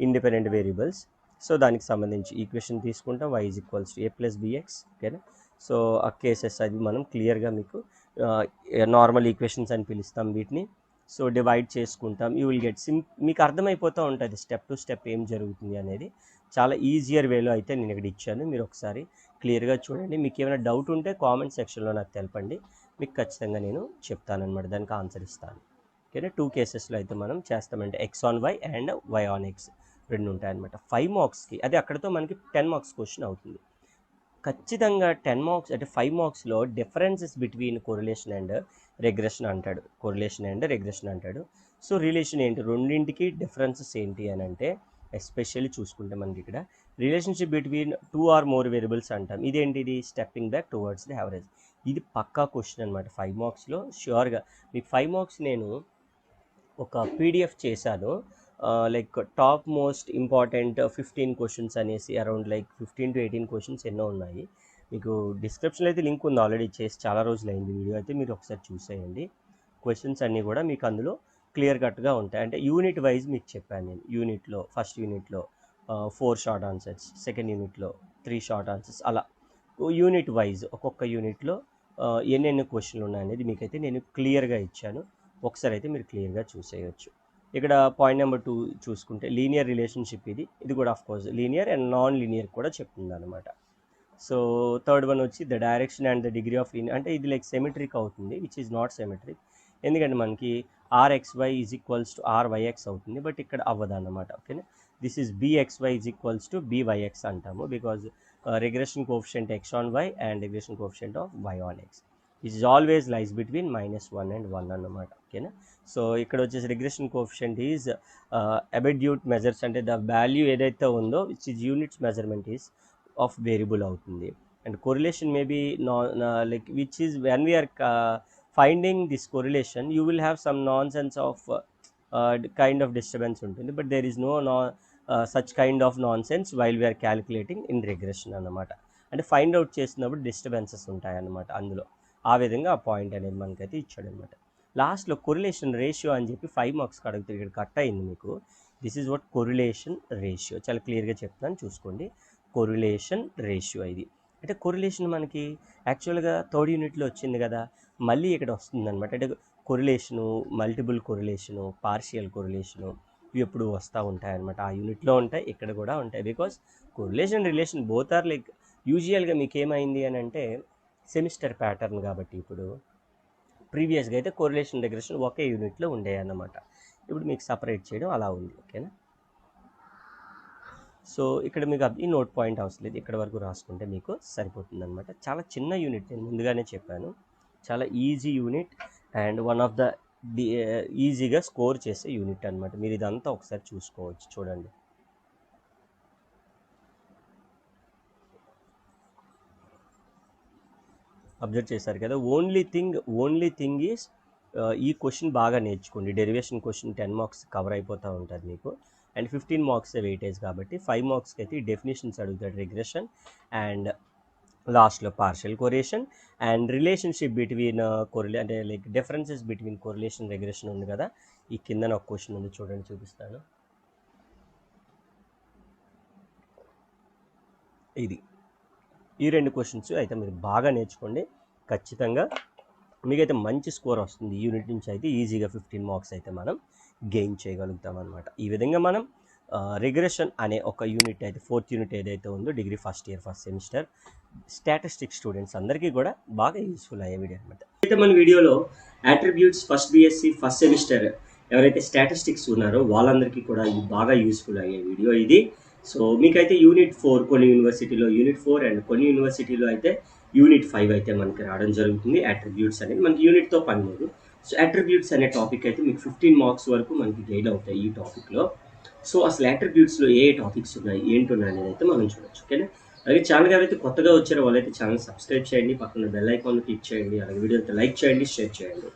ఇండిపెండెంట్ వేరియబుల్స్. సో దానికి సంబంధించి ఈక్వేషన్ తీసుకుంటాం, y = a + bx. ఓకేనా. సో ఆ కేసెస్ అది మనం క్లియర్గా మీకు నార్మల్ ఈక్వేషన్స్ అని పిలుస్తాం వీటిని. సో డివైడ్ చేసుకుంటాం, యూ విల్ గెట్ మీకు అర్థమైపోతూ ఉంటుంది స్టెప్ టు స్టెప్ ఏం జరుగుతుంది అనేది. చాలా ఈజియర్ వేలో అయితే నేను ఇక్కడ ఇచ్చాను, మీరు ఒకసారి క్లియర్గా చూడండి. మీకు ఏమైనా డౌట్ ఉంటే కామెంట్ సెక్షన్లో నాకు తెలపండి, మీకు ఖచ్చితంగా నేను చెప్తానమాట, దానికి ఆన్సర్ ఇస్తాను. ఓకేనా. 2 కేసెస్లో అయితే మనం చేస్తామంటే x on y and y on x రెండు ఉంటాయన్నమాట 5 మార్క్స్కి. అది అక్కడతో మనకి 10 మార్క్స్ క్వశ్చన్ అవుతుంది. ఖచ్చితంగా 10 మార్క్స్ అంటే 5 మార్క్స్లో differences between correlation and regression అంటాడు. కోరిలేషన్ అండ్ రిగ్రెషన్ అంటాడు. సో రిలేషన్ ఏంటి, రెండింటికి డిఫరెన్సెస్ ఏంటి అని అంటే ఎస్పెషల్లీ చూసుకుంటే మనకి ఇక్కడ relationship between 2 or more variables అంటాం. ఇదేంటిది, stepping back towards the average. ఇది పక్కా క్వశ్చన్ అనమాట 5 మార్క్స్లో ష్యూర్గా. మీకు 5 మార్క్స్ నేను ఒక పీడిఎఫ్ చేశాను, like top most important 15 questions అనేసి, అరౌండ్ లైక్ 15 to 18 క్వశ్చన్స్ ఎన్నో ఉన్నాయి. మీకు డిస్క్రిప్షన్లో అయితే లింక్ ఉంది, ఆల్రెడీ చేసి చాలా రోజులు అయింది వీడియో అయితే, మీరు ఒకసారి చూసేయండి. క్వశ్చన్స్ అన్నీ కూడా మీకు అందులో క్లియర్ కట్గా ఉంటాయి. అంటే యూనిట్ వైజ్ మీకు చెప్పాను నేను. యూనిట్లో ఫస్ట్ యూనిట్లో 4 షార్ట్ ఆన్సర్స్, సెకండ్ యూనిట్లో 3 షార్ట్ ఆన్సర్స్, అలా యూనిట్ వైజ్ ఒక్కొక్క యూనిట్లో ఎన్నెన్ని క్వశ్చన్లు ఉన్నాయనేది మీకైతే నేను క్లియర్గా ఇచ్చాను. ఒకసారి అయితే మీరు క్లియర్గా చూసేయచ్చు. ఇక్కడ పాయింట్ నెంబర్ 2 చూసుకుంటే లీనియర్ రిలేషన్షిప్, ఇది కూడా of course linear and non linear కూడా చెప్తుంది అనమాట. సో థర్డ్ వన్ వచ్చి the direction and the degree of linear, అంటే ఇది లైక్ సెమెట్రిక్ అవుతుంది, విచ్ ఈజ్ నాట్ సెమెట్రిక్. ఎందుకంటే మనకి rxy = ryx అవుతుంది, బట్ ఇక్కడ అవ్వదు అన్నమాట. ఓకేనా. This is bxy is equals to byx అంటాము, because regression coefficient x on y and regression coefficient of y on x is always lies between -1 and 1 అన్నమాట. ఓకేనా. సో ఇక్కడ వచ్చేసి regression coefficient is absolute measures, అంటే the value ఏదైతే ఉందో which is units measurement is of variable అవుతుంది. And correlation maybe like which is when we are finding this correlation you will have some nonsense of kind of disturbance ఉంటుంది, but there is no such kind of nonsense while we are calculating in regression అన్నమాట. అంటే find out చేసినప్పుడు disturbances ఉంటాయి అన్నమాట అందులో. ఆ విధంగా ఆ పాయింట్ అనేది మనకైతే ఇచ్చాడు అనమాట. లాస్ట్లో కొరిలేషన్ రేషియో అని చెప్పి 5 మార్క్స్కి అడుగుతారు, ఇక్కడ కట్ అయింది మీకు. This is what correlation ratio, చాలా క్లియర్గా చెప్తాను చూసుకోండి. కొరిలేషన్ రేషియో ఇది అంటే కొరిలేషన్ మనకి యాక్చువల్గా థర్డ్ యూనిట్లో వచ్చింది కదా, మళ్ళీ ఇక్కడ వస్తుంది అనమాట. అంటే కొరిలేషను, మల్టిపుల్ కొరిలేషను, పార్షియల్ కొరిలేషను ఇవి ఎప్పుడు వస్తూ ఉంటాయి అనమాట. ఆ యూనిట్లో ఉంటాయి, ఇక్కడ కూడా ఉంటాయి. Because correlation relation both are like యూజువల్గా మీకు ఏమైంది అని అంటే సెమిస్టర్ ప్యాటర్న్ కాబట్టి, ఇప్పుడు ప్రీవియస్గా అయితే కొరిలేషన్ రిగ్రెషన్ ఒకే యూనిట్లో ఉండేవి అన్నమాట. ఇప్పుడు మీకు సపరేట్ చేయడం అలా ఉంది. ఓకేనా. సో ఇక్కడ మీకు ఈ నోట్ పాయింట్ అవసరం లేదు, ఇక్కడ వరకు రాసుకుంటే మీకు సరిపోతుంది అనమాట. చాలా చిన్న యూనిట్, నేను ముందుగానే చెప్పాను, చాలా easy unit and one of the ఈజీగా స్కోర్ చేసే యూనిట్ అనమాట. మీరు ఇదంతా ఒకసారి చూసుకోవచ్చు, చూడండి. అబ్జర్వ్ చేశారు కదా. ఓన్లీ థింగ్ ఈజ్ ఈ క్వశ్చన్ బాగా నేర్చుకోండి. డెరివేషన్ క్వశ్చన్ 10 మార్క్స్ కవర్ అయిపోతూ ఉంటుంది మీకు, అండ్ 15 మార్క్స్ వెయిటేజ్ కాబట్టి 5 మార్క్స్కి అయితే ఈ డెఫినేషన్స్ అడుగుతాడు, రిగ్రెషన్ అండ్ లాస్ట్లో partial correlation and relationship between అంటే like differences between correlation regression ఉంది కదా. ఈ కిందన ఒక క్వశ్చన్ ఉంది చూడండి, చూపిస్తాను. ఇది ఈ 2 క్వశ్చన్స్ అయితే మీరు బాగా నేర్చుకోండి, ఖచ్చితంగా మీకైతే మంచి స్కోర్ వస్తుంది. ఈ యూనిట్ నుంచి అయితే ఈజీగా 15 మార్క్స్ అయితే మనం గెయిన్ చేయగలుగుతాం అనమాట. ఈ విధంగా మనం రిగ్రెషన్ అనే ఒక యూనిట్ అయితే 4th యూనిట్ ఏదైతే ఉందో degree first year first semester statistics students అందరికీ కూడా బాగా యూస్ఫుల్ అయ్యే వీడియో అనమాట. అయితే మన వీడియోలో attributes first BSc first semester ఎవరైతే స్టాటిస్టిక్స్ ఉన్నారో వాళ్ళందరికీ కూడా ఇది బాగా యూస్ఫుల్ అయ్యే వీడియో ఇది. సో మీకైతే యూనిట్ 4 కొన్ని యూనివర్సిటీలో యూనిట్ 4 అండ్ కొన్ని యూనివర్సిటీలో అయితే యూనిట్ 5 అయితే మనకి రావడం జరుగుతుంది. అట్రిబ్యూట్స్ అనేది మనకి యూనిట్తో పని లేదు. సో అట్రిబ్యూట్స్ అనే టాపిక్ అయితే మీకు 15 మార్క్స్ వరకు మనకి గైడ్ అవుతాయి ఈ టాపిక్లో. సో అసలు అట్రిబ్యూట్స్లో ఏ టాపిక్స్ ఉన్నాయి ఏంటున్నాయి అనేది అయితే మనం చూడొచ్చు. ఓకేనా. అలాగే ఛానల్ ఎవరైతే కొత్తగా వచ్చారో వాళ్ళైతే ఛానల్ సబ్స్క్రైబ్ చేయండి, పక్కన బెల్ ఐకాన్ క్లిక్ చేయండి, అలాగే వీడియో అయితే లైక్ చేయండి, షేర్ చేయండి.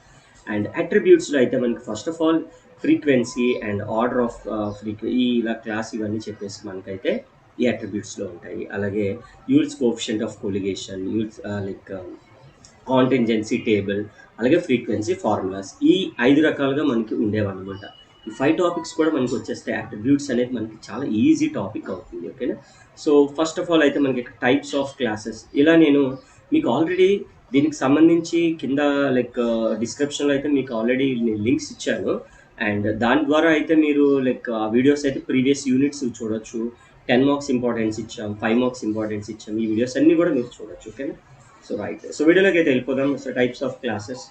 అండ్ అట్రిబ్యూట్స్లో అయితే మనకి first of all frequency and order of ఇలా క్లాస్ ఇవన్నీ చెప్పేసి మనకైతే ఈ అట్రిబ్యూట్స్లో ఉంటాయి. అలాగే Yule's coefficient of colligation, Yule's like contingency table, అలాగే ఫ్రీక్వెన్సీ ఫార్ములాస్, ఈ 5 రకాలుగా మనకి ఉండేవన్నమాట. ఈ 5 టాపిక్స్ కూడా మనకి వచ్చేస్తే అట్రిబ్యూట్స్ అనేది మనకి చాలా ఈజీ టాపిక్ అవుతుంది. ఓకేనా. సో ఫస్ట్ ఆఫ్ ఆల్ అయితే మనకి టైప్స్ ఆఫ్ క్లాసెస్ ఇలా నేను మీకు ఆల్రెడీ దీనికి సంబంధించి కింద లైక్ డిస్క్రిప్షన్లో అయితే మీకు ఆల్రెడీ నేను లింక్స్ ఇచ్చాను, అండ్ దాని ద్వారా అయితే మీరు లైక్ ఆ వీడియోస్ అయితే ప్రీవియస్ యూనిట్స్ చూడొచ్చు. 10 మార్క్స్ ఇంపార్టెన్స్ ఇచ్చాం, 5 మార్క్స్ ఇంపార్టెన్స్ ఇచ్చాం, ఈ వీడియోస్ అన్నీ కూడా మీరు చూడొచ్చు. ఓకేనా. సో రైట్, సో వీడియోలోకి అయితే వెళ్ళిపోదాం. So types of classes,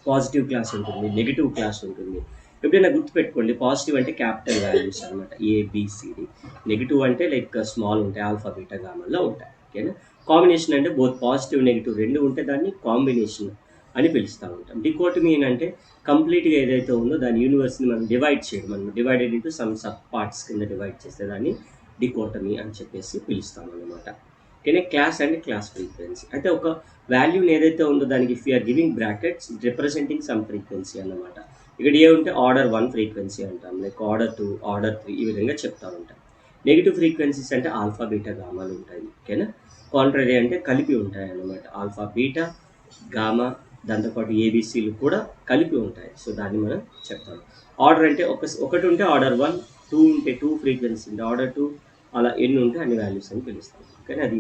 positive class ఉంటుంది, నెగిటివ్ క్లాస్ ఉంటుంది. ఎప్పుడైనా గుర్తుపెట్టుకోండి, పాజిటివ్ అంటే క్యాపిటల్ వాల్యూస్ అనమాట, ఏబిసిడి. నెగిటివ్ అంటే లైక్ స్మాల్ ఉంటాయి, ఆల్ఫా బీటా గామాల్లో ఉంటాయి. ఓకేనా. కాంబినేషన్ అంటే బోత్ పాజిటివ్ నెగిటివ్ రెండు ఉంటే దాన్ని కాంబినేషన్ అని పిలుస్తూ ఉంటాం. డికోటమీ అంటే కంప్లీట్గా ఏదైతే ఉందో దాని యూనివర్స్ని మనం డివైడ్ చేయడం, మనం divided into some sub parts కింద డివైడ్ చేస్తే దాన్ని డికోటమీ అని చెప్పేసి పిలుస్తాం అనమాట. ఓకేనా. క్లాస్ అంటే క్లాస్ ఫ్రీక్వెన్సీ అయితే ఒక వాల్యూని ఏదైతే ఉందో దానికి if you are giving brackets representing some frequency అన్నమాట. ఇక్కడ ఏ ఉంటే ఆర్డర్ 1 ఫ్రీక్వెన్సీ అంటాం, లైక్ ఆర్డర్ 2, ఆర్డర్ 3 ఈ విధంగా చెప్తా ఉంటాం. నెగిటివ్ ఫ్రీక్వెన్సీస్ అంటే ఆల్ఫా బీటా గామాలు ఉంటాయి. ఓకేనా. కాంట్రరీ అంటే కలిపి ఉంటాయి అన్నమాట, ఆల్ఫా బీటా గామా దాంతోపాటు ఏబిసిలు కూడా కలిపి ఉంటాయి. సో దాన్ని మనం చెప్తాం. ఆర్డర్ అంటే ఒకటి ఉంటే ఆర్డర్ 1, 2 ఉంటే 2 ఫ్రీక్వెన్సీ ఉంటే ఆర్డర్ 2, అలా ఎన్ని ఉంటే అన్ని వాల్యూస్ అని పిలుస్తాం. కానీ అది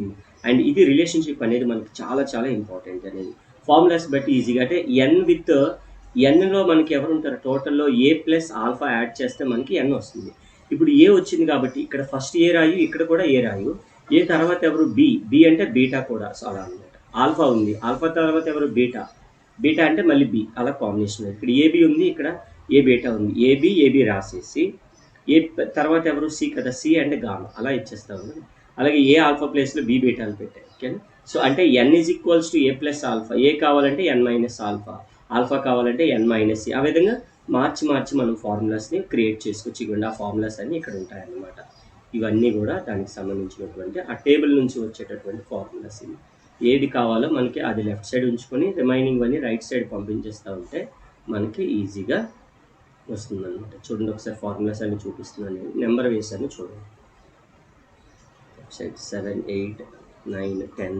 అండ్ ఇది రిలేషన్షిప్ అనేది మనకి చాలా చాలా ఇంపార్టెంట్ అనేది. ఫార్ములాస్ బట్టి ఈజీగా అంటే ఎన్లో మనకి ఎవరు ఉంటారు, టోటల్లో ఏ ప్లస్ ఆల్ఫా యాడ్ చేస్తే మనకి ఎన్ వస్తుంది. ఇప్పుడు ఏ వచ్చింది కాబట్టి ఇక్కడ ఫస్ట్ ఏ రాయు, ఇక్కడ కూడా ఏ రాయు, ఏ తర్వాత ఎవరు బి అంటే బీటా కూడా. సో అలా అనమాట. ఆల్ఫా ఉంది, ఆల్ఫా తర్వాత ఎవరు బీటా అంటే మళ్ళీ బి, అలా కాంబినేషన్. ఇక్కడ ఏబి ఉంది, ఇక్కడ ఏ బీటా ఉంది, ఏబి రాసేసి ఏ తర్వాత ఎవరు సి కదా, సి అండ్ గామా అలా ఇచ్చేస్తాము. అలాగే ఏ ఆల్ఫా ప్లేస్లో బి బీటా అని పెట్టాయి. ఓకేనా. సో అంటే N is equals to A plus alpha, A కావాలంటే ఎన్ మైనస్ ఆల్ఫా, ఆల్ఫా కావాలంటే ఎన్ మైనస్ సి. ఆ విధంగా మార్చి మనం ఫార్ములాస్ని క్రియేట్ చేసుకోవచ్చు. ఇవ్వండి ఆ ఫార్ములాస్ అన్నీ ఇక్కడ ఉంటాయన్నమాట. ఇవన్నీ కూడా దానికి సంబంధించినటువంటి ఆ టేబుల్ నుంచి వచ్చేటటువంటి ఫార్ములాస్ ఇవి. ఏది కావాలో మనకి అది లెఫ్ట్ సైడ్ ఉంచుకొని రిమైనింగ్ అన్ని రైట్ సైడ్ పంపించేస్తూ ఉంటే మనకి ఈజీగా వస్తుందన్నమాట. చూడండి ఒకసారి ఫార్ములాస్ అన్ని చూపిస్తున్నాను, నేను నెంబర్ వేసాను చూడండి. Left side 7, 8, 9, 10,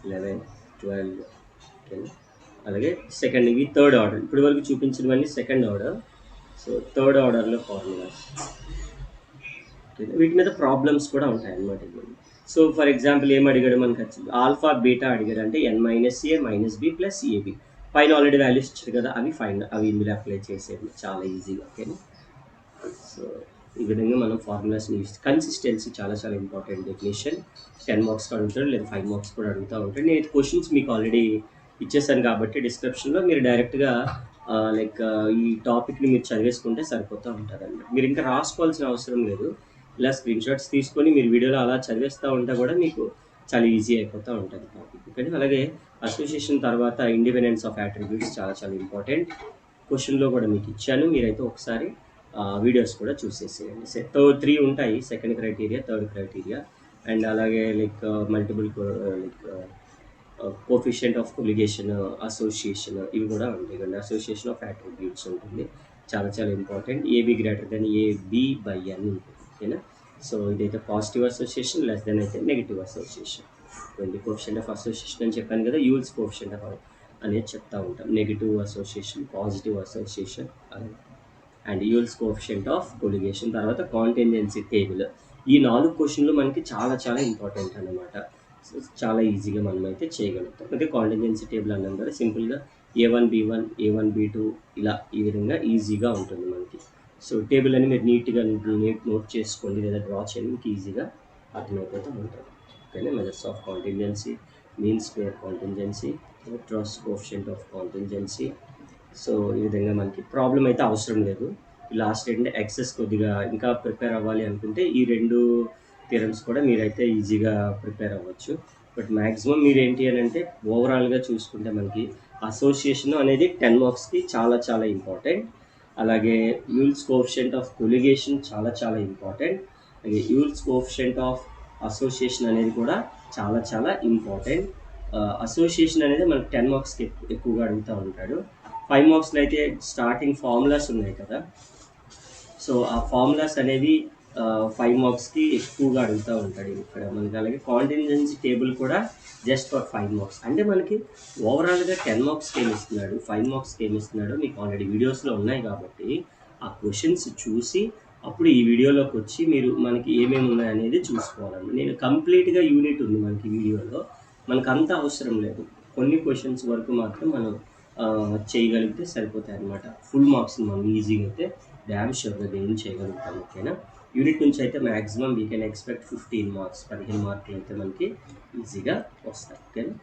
11, 12. ఓకేనా. అలాగే సెకండ్ ఇవి థర్డ్ ఆర్డర్, ఇప్పటి వరకు చూపించినవన్నీ సెకండ్ ఆర్డర్. సో థర్డ్ ఆర్డర్లో ఫార్ములాస్, వీటి మీద ప్రాబ్లమ్స్ కూడా ఉంటాయి అన్నమాట. సో ఫర్ ఎగ్జాంపుల్ ఏం అడిగాడు మనకి, ఆల్ఫా బీటా అడిగాడు అంటే ఎన్ మైనస్ ఏ మైనస్ బి ప్లస్ ఏబి. పైన ఆల్రెడీ వాల్యూస్ ఇచ్చారు కదా, అవి ఇందులో అప్లై చేసేది చాలా ఈజీగా. ఓకేనా. సో ఈ విధంగా మనం ఫార్ములాస్ని యూస్, కన్సిస్టెన్సీ చాలా చాలా ఇంపార్టెంట్. డెఫినేషన్ 10 మార్క్స్ అడుగుతాడు, లేదా 5 మార్క్స్ కూడా అడుగుతూ ఉంటాడు. నేను క్వశ్చన్స్ మీకు ఆల్రెడీ ఇచ్చేసాను కాబట్టి డిస్క్రిప్షన్లో మీరు డైరెక్ట్గా లైక్ ఈ టాపిక్ని మీరు చదివేసుకుంటే సరిపోతూ ఉంటుంది అన్నమాట. మీరు ఇంకా రాసుకోవాల్సిన అవసరం లేదు. ఇలా స్క్రీన్ షాట్స్ తీసుకొని మీరు వీడియోలో అలా చదివేస్తూ ఉంటే కూడా మీకు చాలా ఈజీ అయిపోతూ ఉంటుంది టాపిక్. కానీ అలాగే అసోసియేషన్ తర్వాత ఇండిపెండెన్స్ ఆఫ్ అట్రిబ్యూట్స్ చాలా చాలా ఇంపార్టెంట్. క్వశ్చన్లో కూడా మీకు ఇచ్చాను, మీరైతే ఒకసారి వీడియోస్ కూడా చూసేసేయండి. 3 ఉంటాయి, second criteria, third criteria, and అలాగే like multiple like coefficient of colligation, association, ఇవి కూడా ఉంటాయి కదా. అసోసియేషన్ ఆఫ్ అట్రిబ్యూట్స్ ఉంటుంది, చాలా చాలా important. AB greater than AB by అని ఉంటుంది. ఓకేనా. సో ఇదైతే పాజిటివ్ అసోసియేషన్, లెస్ దెన్ అయితే negative association. Coefficient of association అని చెప్పాను కదా, యూల్స్ కోఫిషియంట్ ఆఫ్ అనేది చెప్తా ఉంటాం. Negative association, positive association and Yule's coefficient of colligation. తర్వాత కాంటింజెన్సీ టేబుల్. ఈ 4 క్వశ్చన్లు మనకి చాలా చాలా ఇంపార్టెంట్ అనమాట. సో చాలా ఈజీగా మనం అయితే చేయగలుగుతాం. అయితే కాంటింజెన్సీ టేబుల్ అన్నాం కదా, సింపుల్గా A1 B1 A1 B2 ఇలా ఈ విధంగా ఈజీగా ఉంటుంది మనకి. సో టేబుల్ అని మీరు నీట్గా నోట్ చేసుకోండి, లేదా డ్రా చేయండి, మీకు ఈజీగా అర్థమైపోతూ ఉంటుంది. ఓకేనా. Methods of contingency, mean square contingency, ట్రస్ కోఫిషియంట్ ఆఫ్ కాంటింజెన్సీ. సో ఈ విధంగా మనకి ప్రాబ్లం అయితే అవసరం లేదు. లాస్ట్ ఏంటంటే ఎక్సెస్ కొద్దిగా ఇంకా ప్రిపేర్ అవ్వాలి అనుకుంటే ఈ 2 థియరమ్స్ కూడా మీరైతే ఈజీగా ప్రిపేర్ అవ్వచ్చు. బట్ మ్యాక్సిమం మీరు ఏంటి అని అంటే ఓవరాల్గా చూసుకుంటే మనకి అసోసియేషన్ అనేది 10 మార్క్స్కి చాలా చాలా ఇంపార్టెంట్. అలాగే యూల్స్ కోఫిషియంట్ ఆఫ్ కొలిగేషన్ చాలా చాలా ఇంపార్టెంట్. అలాగే యూల్స్ కోఫిషియంట్ ఆఫ్ అసోసియేషన్ అనేది కూడా చాలా చాలా ఇంపార్టెంట్. అసోసియేషన్ అనేది మనకి 10 మార్క్స్కి ఎక్కువగా అడుగుతూ ఉంటాడు. 5 మార్క్స్లో అయితే స్టార్టింగ్ ఫార్ములాస్ ఉన్నాయి కదా, సో ఆ ఫార్ములాస్ అనేవి 5 మార్క్స్కి ఎక్కువగా అడుగుతూ ఉంటాడు ఇక్కడ మనకి. అలాగే కాంటింజెన్సీ టేబుల్ కూడా జస్ట్ ఫర్ 5 మార్క్స్. అంటే మనకి ఓవరాల్గా 10 మార్క్స్కి ఏమి ఇస్తున్నాడు, 5 మార్క్స్కి ఏమి ఇస్తున్నాడో మీకు ఆల్రెడీ వీడియోస్లో ఉన్నాయి కాబట్టి ఆ క్వశ్చన్స్ చూసి అప్పుడు ఈ వీడియోలోకి వచ్చి మీరు మనకి ఏమేమి ఉన్నాయనేది చూసుకోవాలండి. నేను కంప్లీట్గా యూనిట్ ఉంది మనకి వీడియోలో, మనకు అంత అవసరం లేదు. కొన్ని క్వశ్చన్స్ వరకు మాత్రం మనం చేయగలిగితే సరిపోతాయి అన్నమాట. ఫుల్ మార్క్స్ మనం ఈజీగా అయితే డ్యామ్ షూర్గా గెయిన్ చేయగలుగుతాం. ఓకేనా. యూనిట్ నుంచి అయితే maximum we can expect 15 marks, 15 మార్కులు అయితే మనకి ఈజీగా వస్తాయి. ఓకేనా.